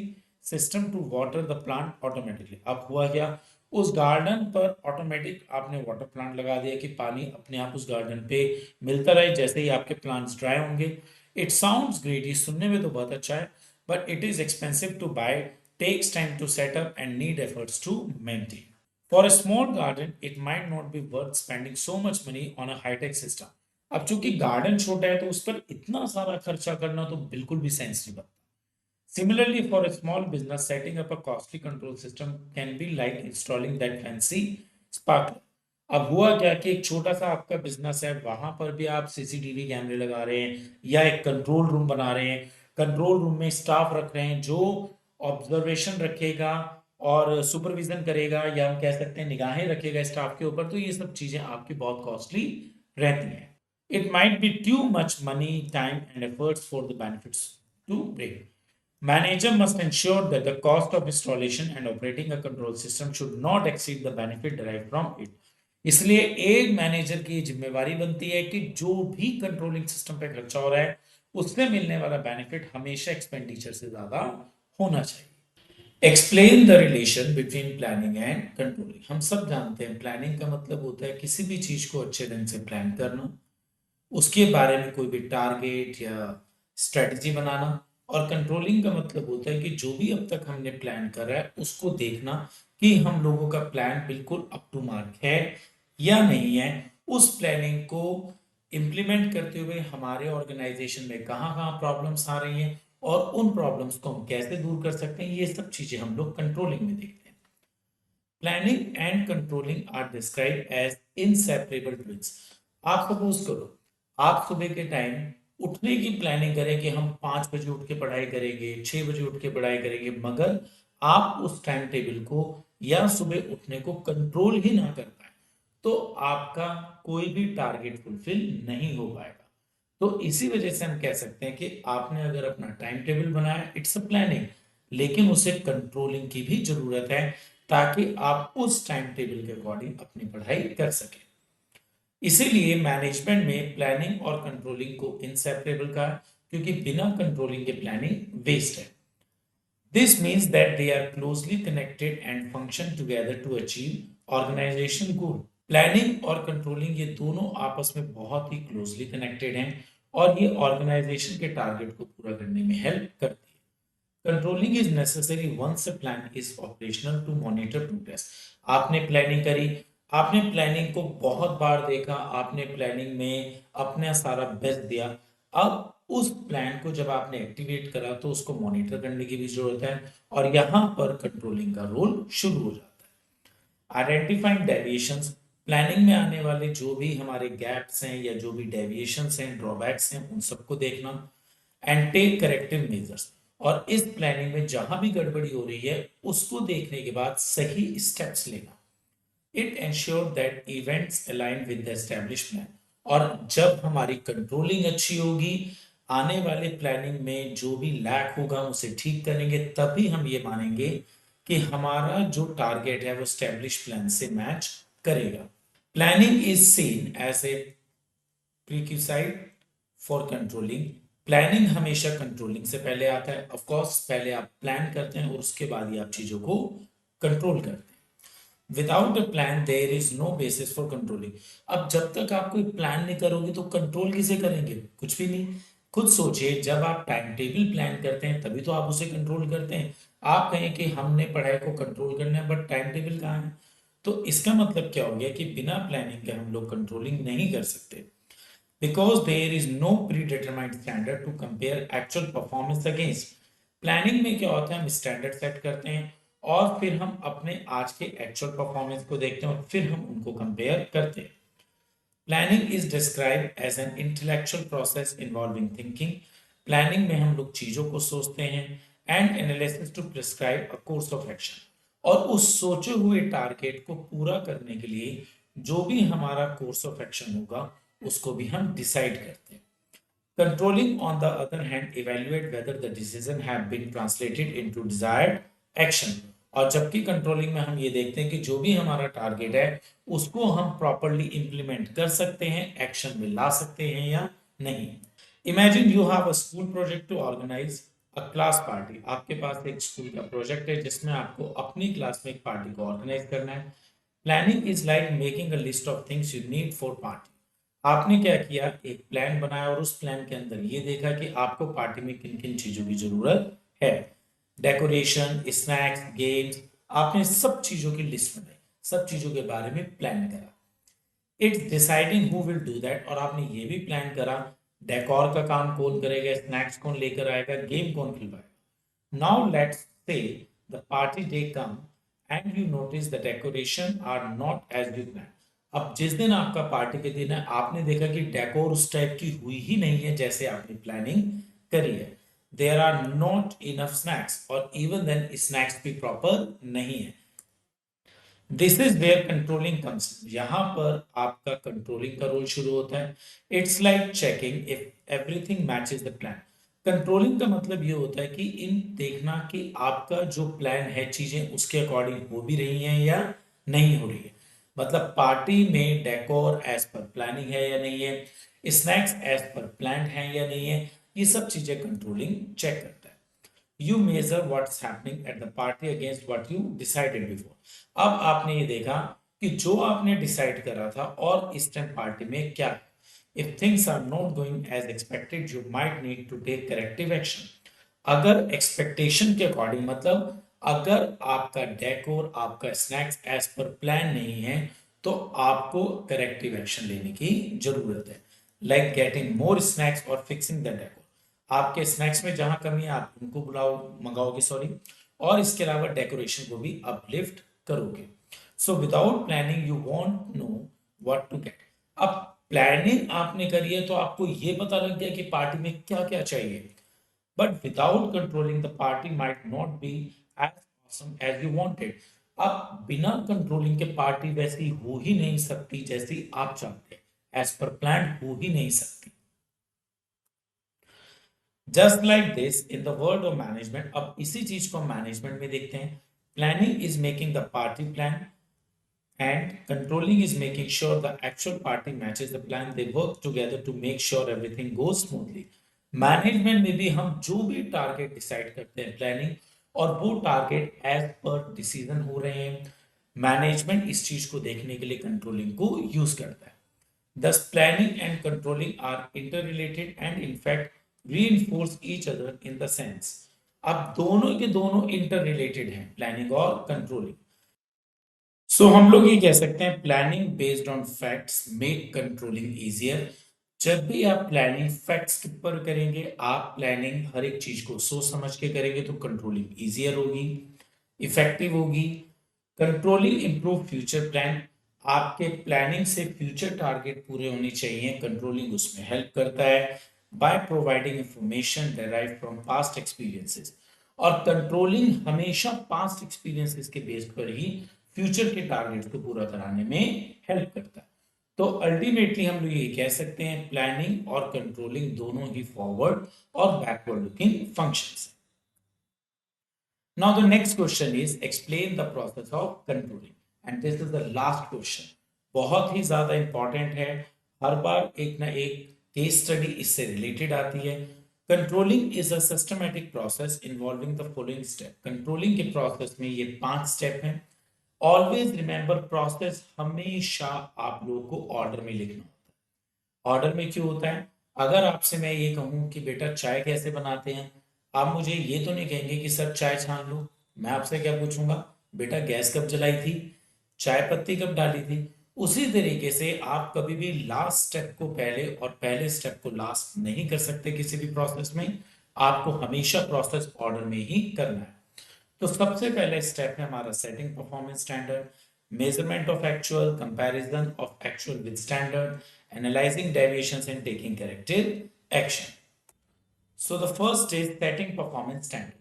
system to water the plant automatically. अब हुआ क्या, उस गार्डन पर ऑटोमेटिक आपने वाटर प्लांट लगा दिया कि पानी अपने आप उस गार्डन पे मिलता रहे जैसे ही आपके प्लांट्स ड्राई होंगे। इट साउंड्स ग्रेट, ये सुनने में तो बहुत अच्छा है, but it is expensive to buy, takes time to set up and need efforts to maintain. For a small garden it might not be worth spending so much money on a high tech system. अब चूंकि garden छोटा है तो उस पर इतना सारा खर्चा करना तो बिल्कुल भी सेंस नहीं बनता। Similarly, for a small business, setting up a costly control system can be like installing that fancy sparkler. अब हुआ क्या कि एक छोटा सा आपका बिजनेस है, वहां पर भी आप सीसीटीवी कैमरे लगा रहे हैं या एक कंट्रोल रूम बना रहे हैं, कंट्रोल रूम में स्टाफ रख रहे हैं जो ऑब्जर्वेशन रखेगा और सुपरविजन करेगा, या हम कह सकते हैं निगाहें रखेगा स्टाफ के ऊपर, तो ये सब चीजें आपकी बहुत कॉस्टली रहती हैं। It might be too much money, time and efforts for the benefits to break. Manager must ensure that the cost of installation and operating a control system should not exceed the benefit derived from it. इसलिए एक manager की जिम्मेवारी बनती है कि जो भी controlling system पे खर्चा हो रहा है उससे मिलने वाला बेनिफिट हमेशा एक्सपेंडिचर से ज्यादा होना चाहिए। Explain the relation between planning and controlling. हम सब जानते हैं प्लानिंग का मतलब होता है किसी भी चीज को अच्छे ढंग से प्लान करना, उसके बारे में कोई भी टारगेट या स्ट्रेटजी बनाना, और कंट्रोलिंग का मतलब होता है कि जो भी अब तक हमने प्लान करा है उसको देखना कि हम लोगों का प्लान बिल्कुल अप टू मार्क है या नहीं है। उस प्लानिंग को इम्प्लीमेंट करते हुए हमारे ऑर्गेनाइजेशन में कहाँ कहाँ प्रॉब्लम्स आ रही हैं और उन प्रॉब्लम्स को हम कैसे दूर कर सकते हैं, ये सब चीजें हम लोग कंट्रोलिंग में देखते हैं। Planning and controlling are describe as inseparable twins. आप सपोज करो आप सुबह के टाइम उठने की प्लानिंग करें कि हम 5 बजे उठ के पढ़ाई करेंगे, 6 बजे उठ के पढ़ाई करेंगे, मगर आप उस टाइम टेबल को या सुबह उठने को कंट्रोल ही ना कर पाए तो आपका कोई भी टारगेट फुलफिल नहीं हो पाएगा। तो इसी वजह से हम कह सकते हैं कि आपने अगर अपना टाइम टेबल बनाया, इट्स अ प्लानिंग, लेकिन उसे कंट्रोलिंग की भी जरूरत है ताकि आप उस टाइम टेबल के अकॉर्डिंग अपनी पढ़ाई कर सकें। इसीलिए मैनेजमेंट में प्लानिंग और कंट्रोलिंग को इनसेपरेबल कहा, क्योंकि बिना कंट्रोलिंग के प्लानिंग वेस्ट है। This means that they are closely connected and function together to achieve organisation goal. Planning और कंट्रोलिंग ये दोनों आपस में बहुत ही क्लोजली कनेक्टेड हैं और ये ऑर्गेनाइजेशन के टारगेट को पूरा करने में हेल्प करती है। Controlling is necessary once a plan is operational to monitor progress. आपने प्लानिंग करी, आपने प्लानिंग को बहुत बार देखा, आपने प्लानिंग में अपना सारा बेस्ट दिया, अब उस प्लान को जब आपने एक्टिवेट करा तो उसको मॉनिटर करने की भी जरूरत है और यहां पर कंट्रोलिंग का रोल शुरू हो जाता है। आइडेंटिफाइंग डेविएशंस, प्लानिंग में आने वाले जो भी हमारे गैप्स हैं या जो भी डेविएशंस हैं, ड्रॉबैक्स हैं, उन सबको देखना एंड टेक करेक्टिव मेजर्स। और इस प्लानिंग में जहां भी गड़बड़ी हो रही है उसको देखने के बाद सही स्टेप्स लेना। It ensure that events align with the established plan. और जब हमारी कंट्रोलिंग अच्छी होगी, आने वाले प्लानिंग में जो भी लैक होगा उसे ठीक करेंगे, तभी हम ये मानेंगे कि हमारा जो टारगेट है वो एस्टैब्लिश्ड प्लान से मैच करेगा। Planning is seen as a prerequisite for controlling. Planning हमेशा कंट्रोलिंग से पहले आता है। ऑफ कोर्स पहले आप प्लान करते हैं और उसके बाद ही आप चीजों को कंट्रोल करते हैं। Without a plan there is no basis for controlling. अब जब तक आप कोई प्लान नहीं करोगे तो कंट्रोल किसे करेंगे, कुछ भी नहीं। खुद सोचिए, जब आप टाइम टेबल प्लान करते हैं तभी तो आप उसे कंट्रोल करते हैं। आप कहें कि हमने पढ़ाई को कंट्रोल करना है बट टाइम टेबल कहाँ है, तो इसका मतलब क्या हो गया कि बिना प्लानिंग के हम लोग कंट्रोलिंग नहीं कर सकते, because there is no predetermined standard to compare actual performance against। Planning में क्या होता है, हम स्टैंडर्ड सेट करते हैं और फिर हम अपने आज के एक्चुअल परफॉर्मेंस को देखते हैं और फिर हम उनको कंपेयर करते हैं। Planning is described as an intellectual process involving thinking. Planning में हम लोग चीजों को सोचते हैं and analysis to prescribe a course of action. और उस सोचे हुए टारगेट को पूरा करने के लिए जो भी हमारा कोर्स ऑफ एक्शन होगा उसको भी हम डिसाइड करते हैं। Controlling, on the other hand, evaluate whether the decision have been translated into desired action। और जबकि कंट्रोलिंग में हम ये देखते हैं कि जो भी हमारा टारगेट है उसको हम प्रॉपरली इंप्लीमेंट कर सकते हैं, एक्शन में ला सकते हैं या नहीं। Imagine you have a school project to organize class party, आपके पास एक स्कूल का प्रोजेक्ट है जिसमें आपको अपनी क्लास में एक पार्टी को ऑर्गेनाइज करना है। Planning is like making a list of things you need for party. आपने क्या किया, एक प्लान बनाया और उस प्लान के अंदर ये देखा कि आपको पार्टी में किन किन चीजों की जरूरत है। डेकोरेशन, स्नैक्स, गेम्स, आपने सब चीजों की लिस्ट बनाई, सब चीजों के बारे में प्लान करा। It's deciding who will do that, और आपने ये भी प्लान करा डेकोर का काम कौन करेगा, स्नैक्स कौन लेकर आएगा, गेम कौन खिलवाएगा। Now let's say the party day come and you notice the decoration are not as you plan. अब जिस दिन आपका पार्टी के दिन है, आपने देखा कि डेकोर उस टाइप की हुई ही नहीं है जैसे आपने प्लानिंग करी है। There are not enough snacks, और इवन देन स्नैक्स भी प्रॉपर नहीं है। This is where controlling comes. यहां पर आपका कंट्रोलिंग का रोल शुरू होता है। It's like checking if everything matches the plan. Controlling का मतलब ये होता है कि इन देखना कि आपका जो प्लान है चीजें उसके अकॉर्डिंग हो भी रही हैं या नहीं हो रही है। मतलब पार्टी में डेकोर एज पर प्लानिंग है या नहीं है, स्नैक्स एज पर प्लान है या नहीं है, ये सब चीजें कंट्रोलिंग चेक करता है। You measure what's happening at the party against what you decided before. अब आपने ये देखा कि जो आपने डिसाइड करा था और इस टाइम पार्टी में क्या है। If things are not going as expected you might need to take corrective action. अगर एक्सपेक्टेशन के अकॉर्डिंग, मतलब अगर आपका डेकोर, आपका स्नैक्स एज पर प्लान नहीं है, तो आपको करेक्टिव एक्शन लेने की जरूरत है। लाइक गेटिंग मोर स्नैक्स और फिक्सिंग द डेकोर। आपके स्नैक्स में जहां कमी है आप उनको बुलाओ, मंगाओगे, सॉरी। और इसके अलावा डेकोरेशन को भी अपलिफ्ट करोगे। So without planning you won't know what to get. अब प्लानिंग आपने करी है तो आपको ये पता लग गया कि पार्टी में क्या क्या चाहिए। But without controlling, the party might not be as awesome as you wanted. अब बिना कंट्रोलिंग के पार्टी वैसी हो ही नहीं सकती जैसी आप चाहते, एज पर प्लान हो ही नहीं सकती। Just like this in the world of management, अब इसी चीज को मैनेजमेंट में देखते हैं। Planning is making the party plan and controlling is making sure the actual party matches the plan. They work together to make sure everything goes smoothly. Management में भी हम जो भी टारगेट डिसाइड करते हैं प्लानिंग, और वो टारगेट एज पर डिसीजन हो रहे हैं, मैनेजमेंट इस चीज को देखने के लिए कंट्रोलिंग को यूज करता है। Thus, planning and controlling are interrelated and in fact reinforce each other in the sense. अब दोनों के दोनों इंटररिलेटेड हैं, प्लानिंग और कंट्रोलिंग। हम लोग ये कह सकते हैं planning based on facts make controlling easier. जब भी आप प्लानिंग फैक्ट्स के ऊपर करेंगे, आप प्लानिंग हर एक चीज को सोच समझ के करेंगे तो कंट्रोलिंग इजियर होगी, इफेक्टिव होगी। Controlling improve future plan. आपके प्लानिंग से फ्यूचर टारगेट पूरे होने चाहिए, कंट्रोलिंग उसमें हेल्प करता है by providing information derive from past experiences. और कंट्रोलिंग हमेशा पास्ट एक्सपीरियंसेस के बेस पर ही फ्यूचर के टारगेट्स को पूरा कराने में हेल्प करता है। तो अल्टीमेटली हम लोग ये कह सकते हैं प्लानिंग और कंट्रोलिंग दोनों ही फॉरवर्ड और बैकवर्ड लुकिंग फंक्शंस हैं। Now the next question is explain the process of controlling, and this is the last question. बहुत ही ज्यादा इंपॉर्टेंट है, हर बार एक ना एक केस स्टडी इससे रिलेटेड आती है। Controlling is a systematic process involving the following step. Controlling के प्रोसेस में ये 5 स्टेप हैं। ऑलवेज रिमेंबर प्रोसेस हमेशा आप लोगों को ऑर्डर में लिखना होता है। ऑर्डर में क्यों होता है? अगर आपसे मैं ये कहूं कि बेटा चाय कैसे बनाते हैं, आप मुझे ये तो नहीं कहेंगे कि सर चाय छान लो। मैं आपसे क्या पूछूंगा, बेटा गैस कब जलाई थी, चाय पत्ती कब डाली थी। उसी तरीके से आप कभी भी लास्ट स्टेप को पहले और पहले स्टेप को लास्ट नहीं कर सकते किसी भी प्रोसेस में। आपको हमेशा प्रोसेस ऑर्डर में ही करना है। तो सबसे पहले स्टेप है हमारा setting performance standard, measurement of actual, comparison of actual with standard, analysing deviations and taking corrective action. So the first is setting performance standard.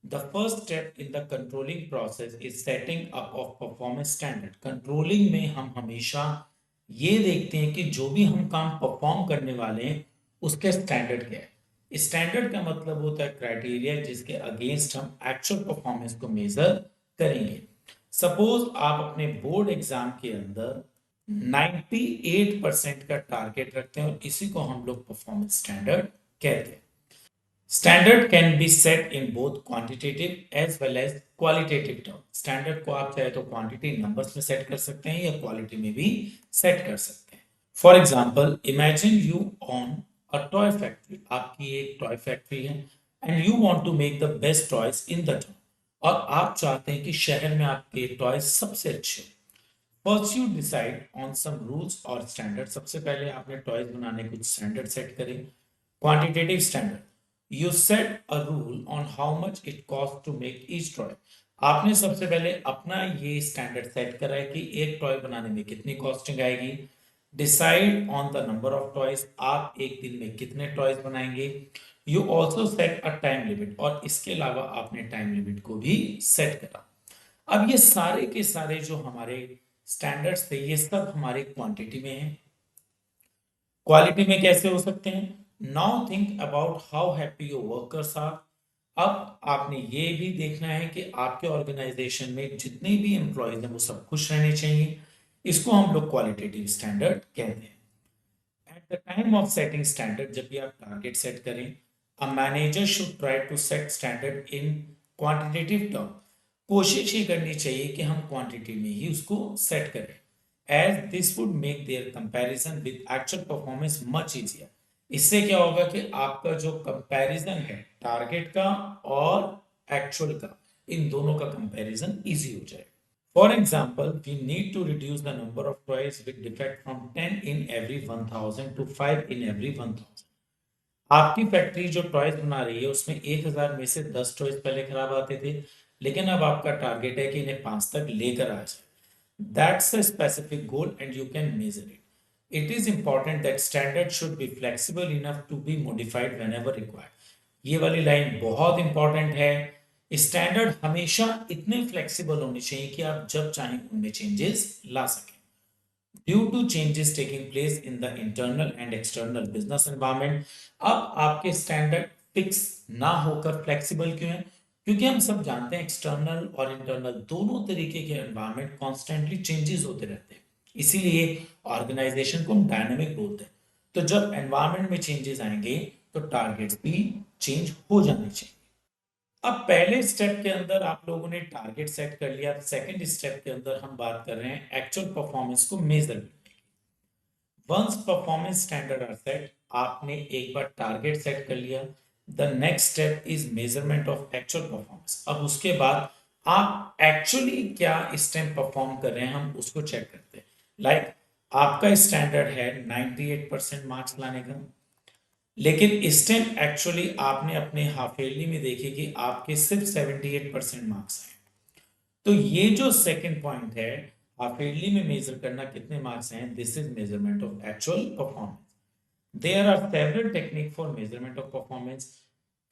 The first step in the controlling process is setting up of performance standard. Controlling में हम हमेशा ये देखते हैं कि जो भी हम काम परफॉर्म करने वाले हैं उसके स्टैंडर्ड क्या है। स्टैंडर्ड का मतलब होता है क्राइटेरिया जिसके अगेंस्ट हम एक्चुअल परफॉर्मेंस को मेजर करेंगे। सपोज आप अपने बोर्ड एग्जाम के अंदर 98% का टारगेट रखते हैं और इसी को हम लोग परफॉर्मेंस स्टैंडर्ड कहते हैं। Standard can be set in both quantitative as well as qualitative term. Standard को आप चाहे तो क्वांटिटी नंबर्स में सेट कर सकते हैं या क्वालिटी में भी सेट कर सकते हैं। For example, imagine you on a toy factory. आपकी एक टॉय फैक्ट्री है and you want to make the best toys in the town. और आप चाहते हैं कि शहर में आपके टॉयज सबसे अच्छे। First you decide on some rules और स्टैंडर्ड। सबसे पहले आपने टॉयज बनाने कुछ स्टैंडर्ड सेट करें। Quantitative standard, you set a rule on how much it cost to make each toy. आपने सबसे पहले अपना ये स्टैंडर्ड सेट करा है कि एक टॉय बनाने में कितनी कॉस्टिंग आएगी। Decide on the number of toys, आप एक दिन में कितने टॉयज बनाएंगे। You also set a time limit, और इसके अलावा आपने टाइम लिमिट को भी सेट करा। अब ये सारे के सारे जो हमारे स्टैंडर्ड्स थे ये सब हमारे क्वांटिटी में है। क्वालिटी में कैसे हो सकते हैं? Now think about how happy your workers are. अब आपने ये भी देखना है कि आपके ऑर्गेनाइजेशन में जितने भी एम्प्लॉयज हैं वो सब खुश रहने चाहिए। इसको हम लोग क्वालिटेटिव स्टैंडर्ड कहते हैं। At the time of setting standard, जब भी आप टारगेट सेट करें, a manager should try to set standard in quantitative term. कोशिश ये करनी चाहिए कि हम क्वांटिटी में ही उसको सेट करें, as this would make their comparison with actual performance much easier. इससे क्या होगा कि आपका जो कंपैरिजन है टारगेट का और एक्चुअल का, इन दोनों का कंपैरिजन इजी हो जाएगा। For example, we need to reduce the number of toys with defect from 10 in every 1000 to 5 in every 1000। आपकी फैक्ट्री जो टॉयज बना रही है उसमें 1000 में से 10 टॉयज पहले खराब आते थे, लेकिन अब आपका टारगेट है कि इन्हें 5 तक लेकर आ जाए। That's a specific goal and you can measure it. It is important that standard should be flexible enough to be modified whenever required। ये वाली लाइन बहुत इंपॉर्टेंट है। स्टैंडर्ड हमेशा इतने फ्लेक्सिबल होने चाहिए कि आप जब चाहें उनमें चेंजेस ला सकें। Due to changes taking place in the internal and external business environment. अब आपके स्टैंडर्ड फिक्स ना होकर फ्लेक्सिबल क्यों है? क्योंकि हम सब जानते हैं एक्सटर्नल और इंटरनल दोनों तरीके के एनवायरनमेंट कॉन्स्टेंटली चेंजेस होते रहते हैं। इसीलिए ऑर्गेनाइजेशन को हम डायनेमिक बोलते हैं। तो जब एनवायरनमेंट में चेंजेस आएंगे तो टारगेट्स भी चेंज हो जाने चाहिए। अब पहले स्टेप के अंदर आप लोगों ने टारगेट सेट कर लिया। सेकंड स्टेप के अंदर हम बात कर रहे हैं एक्चुअल परफॉर्मेंस को मेजर करने की। Once performance standard are set, आपने एक बार टारगेट सेट कर लिया, the next step is measurement of actual performance. अब उसके बाद आप एक्चुअली क्या इस टाइम परफॉर्म कर रहे हैं हम उसको चेक करते हैं। लाइक आपका स्टैंडर्ड है 98% मार्क्स लाने का, लेकिन इस टाइम एक्चुअली आपने अपने हाफ ईयरली में देखे कि आपके सिर्फ 78% मार्क्स आए। तो ये जो सेकंड पॉइंट है, हाफ ईयरली में मेजर करना कितने मार्क्स हैं, this is measurement of actual performance. There are several technique for measurement of performance.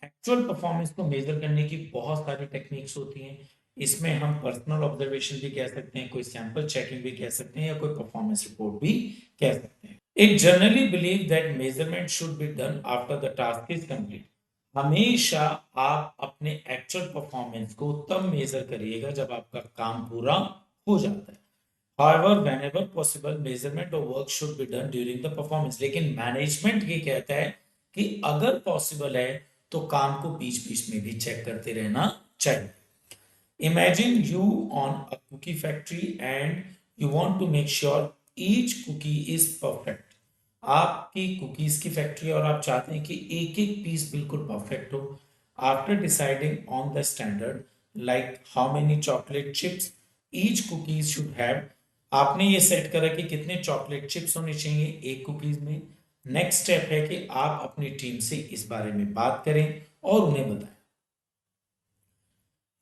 Actual performance को मेजर करने की बहुत सारी टेक्निक्स होती हैं। इसमें हम पर्सनल ऑब्जर्वेशन भी कह सकते हैं, कोई सैंपल चेकिंग भी कह सकते हैं, या कोई परफॉर्मेंस रिपोर्ट भी कह सकते हैं। It generally believe that measurement should be done after the task is complete। हमेशा आप अपने एक्चुअल परफॉर्मेंस को तब मेजर करिएगा जब आपका काम पूरा हो जाता है। However, whenever possible, measurement of work should be done during the performance। लेकिन मैनेजमेंट ये कहता है कि अगर पॉसिबल है तो काम को बीच बीच में भी चेक करते रहना चाहिए। Imagine you on a cookie factory and you want to make sure each cookie is perfect। आपकी कुकीज की फैक्ट्री और आप चाहते हैं कि एक एक पीस बिल्कुल परफेक्ट हो। After deciding on the standard like how many chocolate chips each cookies should have, आपने ये सेट करा कि कितने चॉकलेट चिप्स होने चाहिए एक कुकीज में। नेक्स्ट स्टेप है कि आप अपनी टीम से इस बारे में बात करें और उन्हें बताएं।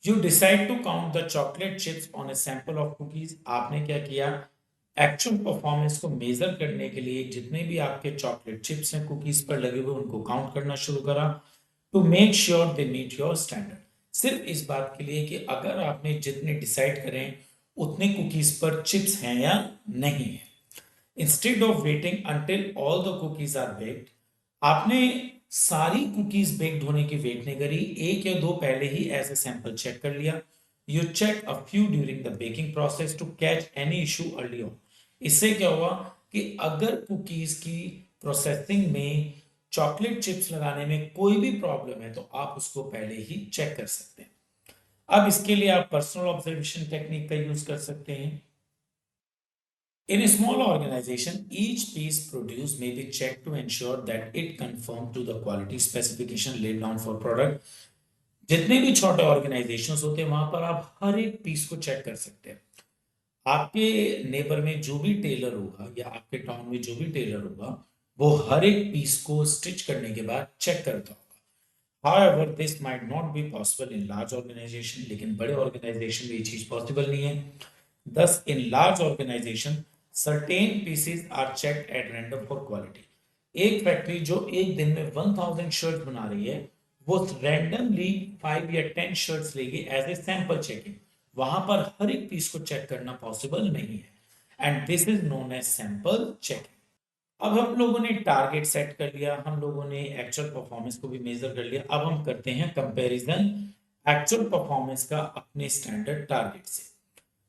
You decide to count the chocolate chips on a sample of cookies. आपने क्या किया, एक्चुअल परफॉर्मेंस को मेजर करने के लिए जितने भी आपके चॉकलेट चिप्स हैं कुकीज पर लगे हुए उनको काउंट करना शुरू करा, to make sure they meet your standard. सिर्फ इस बात के लिए कि अगर आपने जितने डिसाइड करें उतने कुकीज पर चिप्स हैं या नहीं है। Instead of waiting until all the cookies are baked, आपने सारी कुकीज बेक्ड होने की वेट नहीं करी, एक या दो पहले ही एज ए सैंपल चेक कर लिया। You check a few during the baking process to catch any issue early on. इससे क्या हुआ कि अगर कुकीज की प्रोसेसिंग में चॉकलेट चिप्स लगाने में कोई भी प्रॉब्लम है तो आप उसको पहले ही चेक कर सकते हैं। अब इसके लिए आप पर्सनल ऑब्जर्वेशन टेक्निक का यूज कर सकते हैं। In a small organization, each piece produced may be checked to ensure that it conforms to the quality specification laid down for product. जितने भी छोटे ऑर्गेनाइजेशंस होते हैं वहां पर आप हर एक पीस को चेक कर सकते हैं। आपके नेबर में जो भी टेलर होगा या आपके टाउन में जो भी टेलर होगा वो हर एक पीस को स्टिच करने के बाद चेक करता होगा। However, this might not be possible in large organization, लेकिन बड़े ऑर्गेनाइजेशन में ये चीज पॉसिबल नहीं है। Thus, in large organization, certain pieces are checked at random for quality. एक फैक्ट्री जो एक दिन में 1000 शर्ट बना रही है वो रैंडमली 5 या 10 शर्ट्स लेगी एज ए सैंपल चेकिंग। वहां पर हर एक पीस को चेक करना पॉसिबल नहीं है and this is known as sample checking. अब हम लोगों ने टारगेट सेट कर लिया, हम लोगों ने एक्चुअल परफॉर्मेंस को भी मेजर कर लिया। अब हम करते हैं कंपैरिजन एक्चुअल परफॉर्मेंस का अपने स्टैंडर्ड टारगेट से।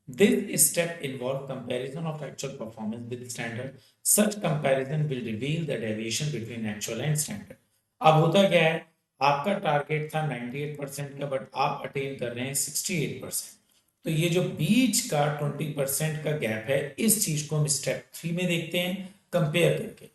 This step involves comparison of actual performance with standard. Such comparison will reveal the deviation between actual and standard. अब होता क्या है, आपका टारगेट था 98% का बट आप अटेन कर रहे हैं 68%। तो ये जो बीच का 20% का गैप है इस चीज को हम स्टेप 3 में देखते हैं कंपेयर करके।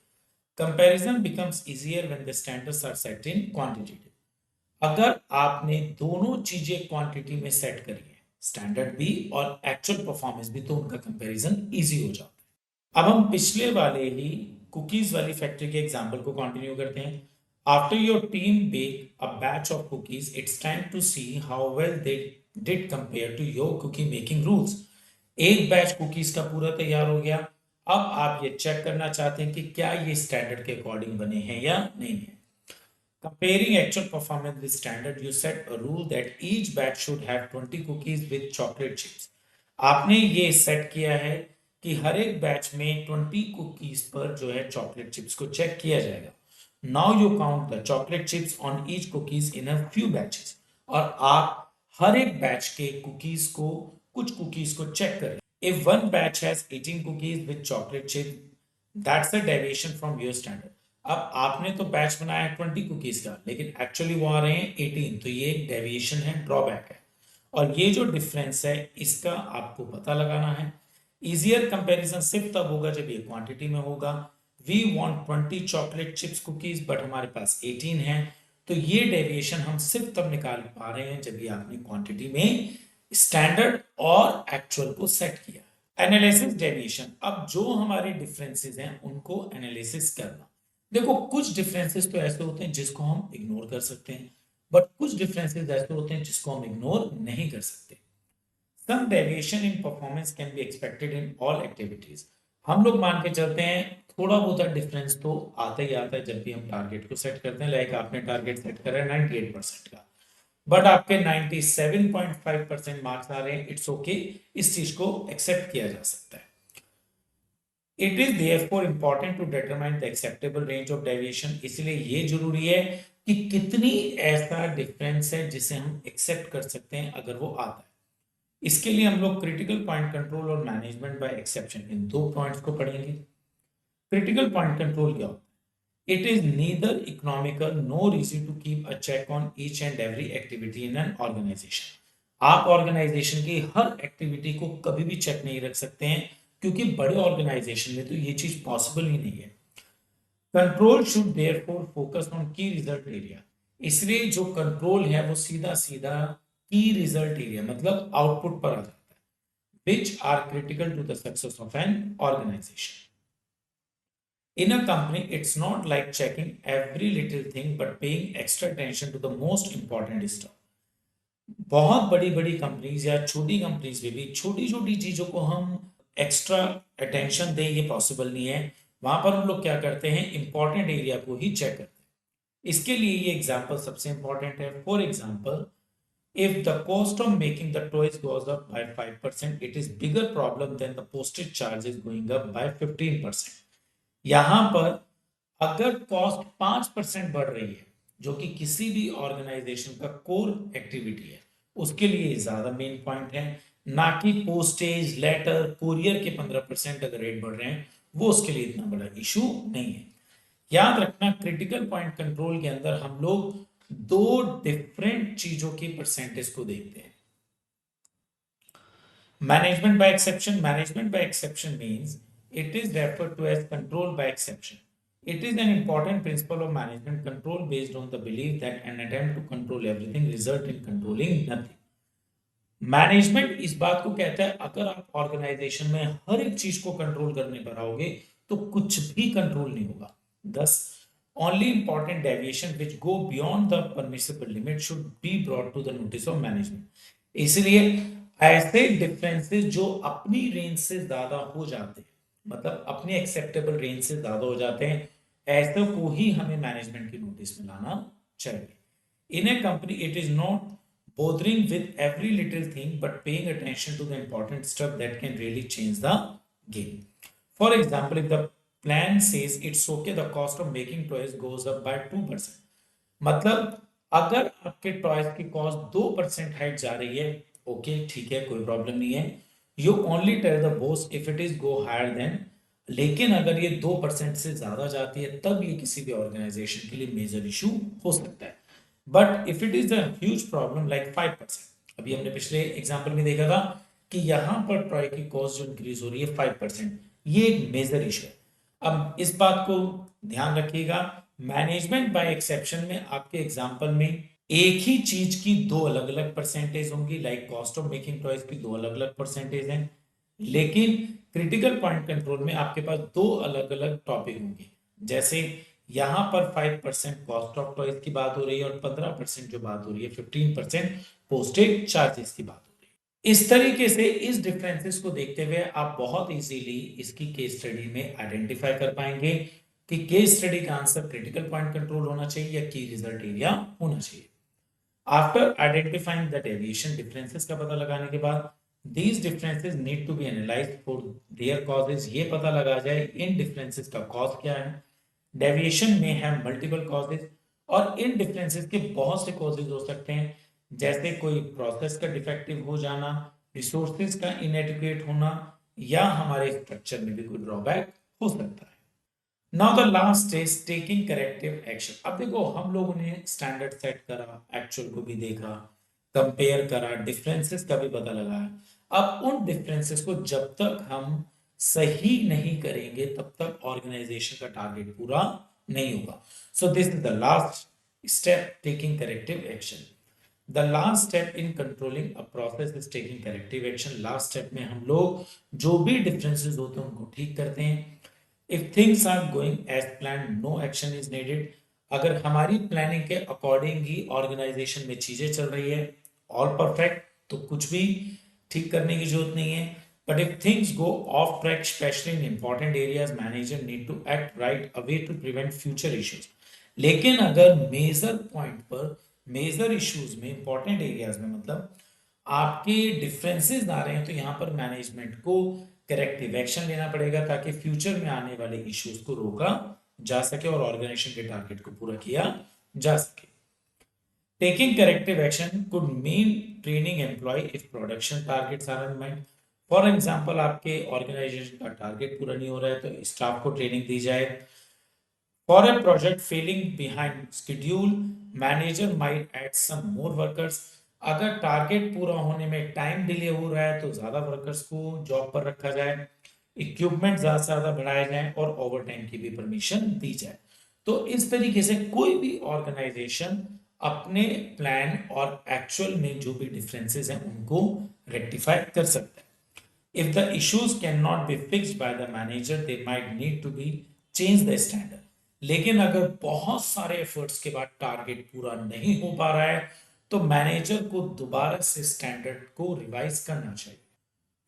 Comparison becomes easier when the standards are set in quantitative. अगर आपने दोनों चीजें क्वांटिटी में सेट करी है, स्टैंडर्ड भी और एक्चुअल परफॉर्मेंस भी, तो उनका कंपैरिजन इजी हो जाता है। अब हम पिछले वाले ही कुकीज वाली फैक्ट्री के एग्जांपल को कंटिन्यू करते हैं। After your team bake a batch of cookies, it's time to see how well they did compare to your cookie making rules. एक बैच कुकीज का पूरा तैयार हो गया। अब आप ये चेक करना चाहते हैं कि क्या ये स्टैंडर्ड के अकॉर्डिंग बने हैं या नहीं है। Comparing actual performance with standard, you set a rule that each batch should have 20 cookies with chocolate chips. आपने ये सेट किया है कि हर एक बैच में 20 कुकीज पर जो है चॉकलेट चिप्स को चेक किया जाएगा। Now you count the chocolate chips on each cookies in a few batches. और आप हर एक बैच के कुकीज को, कुछ कुकीज को चेक करें। If one batch has 18 cookies with chocolate chip, that's a deviation from your standard. अब आपने तो बैच बनाया है 20 कुकीज का, लेकिन एक्चुअली वो आ रहे हैं 18, तो ये एक डेविएशन है, ड्रॉबैक है। और ये जो डिफरेंस है इसका आपको पता लगाना है। इजियर कंपैरिजन सिर्फ तब होगा जब ये क्वांटिटी में होगा। We want 20 chocolate chips cookies but हमारे पास 18 है, तो ये डेविएशन हम सिर्फ तब निकाल पा रहे हैं जब ये आपने क्वांटिटी में स्टैंडर्ड और एक्चुअल को सेट किया। एनालिसिस डेविएशन, अब जो हमारे डिफरेंसेस हैं उनको एनालिसिस करना। देखो कुछ डिफरेंसेस तो ऐसे होते हैं जिसको हम इग्नोर कर सकते हैं, बट कुछ डिफरेंसेस ऐसे होते हैं जिसको हम इग्नोर नहीं कर सकते। Some deviation in performance can be expected in all activities. हम लोग मान के चलते हैं थोड़ा बहुत डिफरेंस तो आता ही आता है जब भी हम टारगेट को सेट करते हैं। लाइक आपने टारगेट सेट करा है 98% का, बट आपके 97.5% मार्क्स आ रहे हैं, इट्स ओके, इस चीज को एक्सेप्ट किया जा सकता है। It is therefore important to determine the acceptable range of deviation. इसलिए ये जरूरी है कि कितनी ऐसा डिफरेंस है जिसे हम एक्सेप्ट कर सकते हैं अगर वो आता है। इसके लिए हम लोग क्रिटिकल पॉइंट कंट्रोल और मैनेजमेंट बाय एक्सेप्शन, इन दो पॉइंट्स को पढ़ेंगे। क्रिटिकल पॉइंट कंट्रोल क्या होता है? It is neither economical nor easy to keep a check on each and every activity in an organization. आप ऑर्गेनाइजेशन की हर एक्टिविटी को कभी भी चेक नहीं रख सकते हैं, क्योंकि बड़े ऑर्गेनाइजेशन में तो ये चीज पॉसिबल ही नहीं है। Control should therefore focus on की रिजल्ट एरिया। इसलिए जो कंट्रोल है वो सीधा सीधा की रिजल्ट एरिया मतलब आउटपुट पर आ जाता है, which are critical to the success of an organization. In a company, it's not like checking every little thing but paying extra attention to the most important stuff. बहुत बड़ी बड़ी companies या छोटी कंपनीज में भी छोटी छोटी चीजों को हम एक्स्ट्रा अटेंशन दें ये पॉसिबल नहीं है। वहां पर हम लोग क्या करते हैं, इंपॉर्टेंट एरिया को ही चेक करते हैं। इसके लिए ये एग्जांपल सबसे इंपॉर्टेंट है। For example, if the cost of making the toys goes up by 5%, it is bigger problem than the postage charges going up by 15%। यहां पर अगर कॉस्ट 5% बढ़ रही है, जो कि किसी भी ऑर्गेनाइजेशन का कोर एक्टिविटी है, उसके लिए ज्यादा मेन पॉइंट है, ना कि पोस्टेज, लेटर, कुरियर के 15% अगर रेट बढ़ रहे हैं वो उसके लिए इतना बड़ा इशू नहीं है। याद रखना क्रिटिकल पॉइंट कंट्रोल के अंदर हम लोग दो डिफरेंट चीजों की परसेंटेज को देखते हैं। Management by exception means it is referred to as control by exception. It is an important principle of management control based on the belief that an attempt to control everything result in controlling nothing. Management इस बात को कहता है अगर आप organisation में हर एक चीज को कंट्रोल करने पर आओगे तो कुछ भी कंट्रोल नहीं होगा। Thus only important deviation which go beyond the permissible limit should be brought to the notice of management. इसलिए ऐसे डिफरेंसेस जो अपनी रेंज से ज्यादा हो जाते हैं, मतलब अपने एक्सेप्टेबल रेंज से ज्यादा हो जाते हैं, ऐसे को ही हमें मैनेजमेंट की नोटिस में लाना चाहिए। In a company it is not bothering with every little thing but paying attention to the important stuff that can really change the game. For example, if the plan says it's okay the cost of making toys goes up by 2%, मतलब अगर आपके toys की cost 2% height जा रही है, okay ठीक है, कोई प्रॉब्लम नहीं है, you only tell the boss if it is go higher then. लेकिन अगर ये 2% से ज्यादा जाती है तब ये किसी भी ऑर्गेनाइजेशन के लिए मेजर इशू हो सकता है। But if it is a huge problem like 5%, अभी हमने पिछले एग्जांपल में देखा था कि यहां पर ट्रॉय की कॉस्ट जो इंक्रीज हो रही है 5%, ये एक मेजर इशू है। अब इस बात को ध्यान रखिएगा, मैनेजमेंट बाय एक्सेप्शन में आपके एग्जांपल में एक ही चीज की दो अलग अलग परसेंटेज होंगी, like cost of making toys की दो अलग अलग परसेंटेज हैं। लेकिन क्रिटिकल पॉइंट कंट्रोल में आपके पास दो अलग अलग टॉपिक होंगे, जैसे यहां पर 5% कॉस्ट ऑफ टॉयज की बात हो रही है और 15% जो बात हो रही है 15% पोस्टेज चार्जेस की बात हो रही है। इस तरीके से इस डिफरेंसेस को देखते हुए आप बहुत इजीली इसकी केस स्टडी में आइडेंटिफाई कर पाएंगे कि केस स्टडी का आंसर क्रिटिकल पॉइंट कंट्रोल होना चाहिए या की रिजल्ट एरिया होना चाहिए। After identifying the deviation differences का पता लगाने के बाद these differences need to be analyzed for their causes, ये पता लगा जाए इन डिफरेंसेस का कॉज क्या है। डेविएशन में है मल्टीपल कॉजेज और इन डिफरेंसेस के बहुत से कॉजेज हो सकते हैं, जैसे कोई प्रोसेस का डिफेक्टिव हो जाना, रिसोर्सेज का इनएडिक्वेट होना, या हमारे स्ट्रक्चर में भी कोई ड्रॉबैक हो सकता है। Now the last is taking corrective action. अब देखो हम लोगों ने स्टैंडर्ड सेट करा, एक्चुअल को भी देखा, कंपेयर करा, डिफरेंसेस का भी पता लगाया। अब उन डिफरेंसेस को जब तक हम सही नहीं करेंगे तब तक ऑर्गेनाइजेशन का टारगेट पूरा नहीं होगा। So this is the last step, taking corrective action. The last step in controlling a process is taking corrective action. Last step में हम लोग जो भी डिफरेंसेस होते हैं उनको ठीक करते हैं। If things are going as plan no action is needed. अगर हमारी प्लानिंग के अकॉर्डिंग ही ऑर्गेनाइजेशन में चीजें चल रही है, ऑल परफेक्ट, तो कुछ भी ठीक करने की जरूरत नहीं है। But if things go off track specially in important areas manager need to act right away to prevent future issues. लेकिन अगर मेजर पॉइंट पर, मेजर इश्यूज में, इंपॉर्टेंट एरियाज में, मतलब आपके डिफरेंसेस आ रहे हैं, तो यहां पर मैनेजमेंट को करेक्टिव एक्शन लेना पड़ेगा ताकि फ्यूचर में आने वाले इश्यूज को रोका जा सके और ऑर्गेनाइजेशन के टारगेट को पूरा किया जा सके। Taking corrective action could mean training employ if production targets are unmet. For example आपके ऑर्गेनाइजेशन का टारगेट पूरा नहीं हो रहा है तो स्टाफ को ट्रेनिंग दी जाए। For a project failing behind schedule manager might add some more workers. अगर टारगेट पूरा होने में टाइम डिले हो रहा है तो ज्यादा वर्कर्स को जॉब पर रखा जाए, इक्विपमेंट ज्यादा से ज्यादा बढ़ाए जाए और ओवर टाइम की भी परमिशन दी जाए। तो इस तरीके से कोई भी ऑर्गेनाइजेशन अपने प्लान और एक्चुअल में जो भी डिफरेंसेस हैं उनको रेक्टिफाई कर सकता है। If the issues cannot be fixed by the manager, they might need to be change the standard. लेकिन अगर बहुत सारे एफर्ट्स के बाद टारगेट पूरा नहीं हो पा रहा है तो मैनेजर को दोबारा से स्टैंडर्ड को रिवाइज करना चाहिए।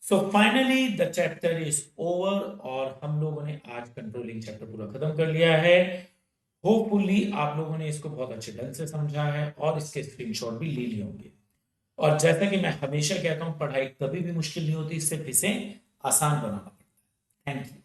So finally the chapter is over और हम लोगों ने आज कंट्रोलिंग चैप्टर पूरा खत्म कर लिया है। होपफुली आप लोगों ने इसको बहुत अच्छे ढंग से समझा है और इसके स्क्रीनशॉट भी ले लिए होंगे। और जैसा कि मैं हमेशा कहता हूं, पढ़ाई कभी भी मुश्किल नहीं होती, सिर्फ इसे आसान बनाना पड़ता है। Thank you.